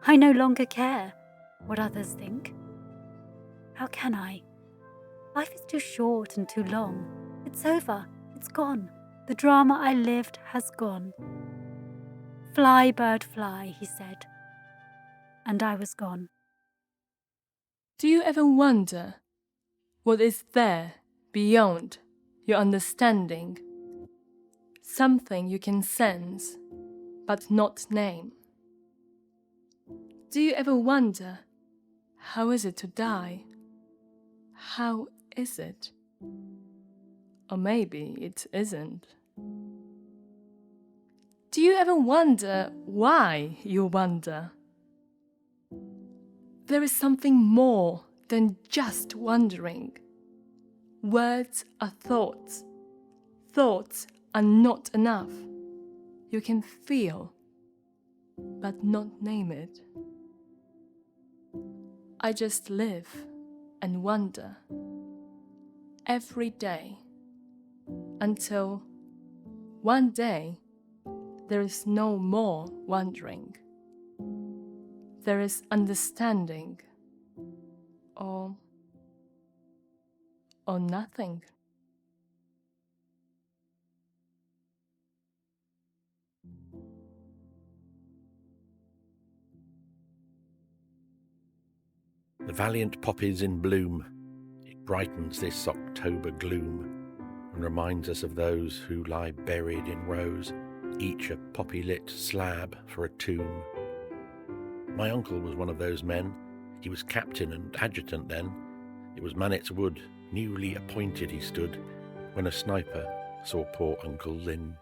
I no longer care what others think. How can I? Life is too short and too long. It's over. It's gone. The drama I lived has gone. Fly, bird, fly, he said. And I was gone. Do you ever wonder what is there beyond your understanding? Something you can sense but not name. Do you ever wonder how is it to die? How is it? Or maybe it isn't. Do you ever wonder why you wonder? There is something more than just wondering. Words are thoughts. Thoughts are not enough. You can feel, but not name it. I just live and wonder every day until one day there is no more wondering. There is understanding or nothing. The valiant poppy's in bloom. It brightens this October gloom and reminds us of those who lie buried in rows, each a poppy-lit slab for a tomb. My uncle was one of those men. He was captain and adjutant then. It was Manet's Wood, newly appointed he stood, when a sniper saw poor Uncle Lynn.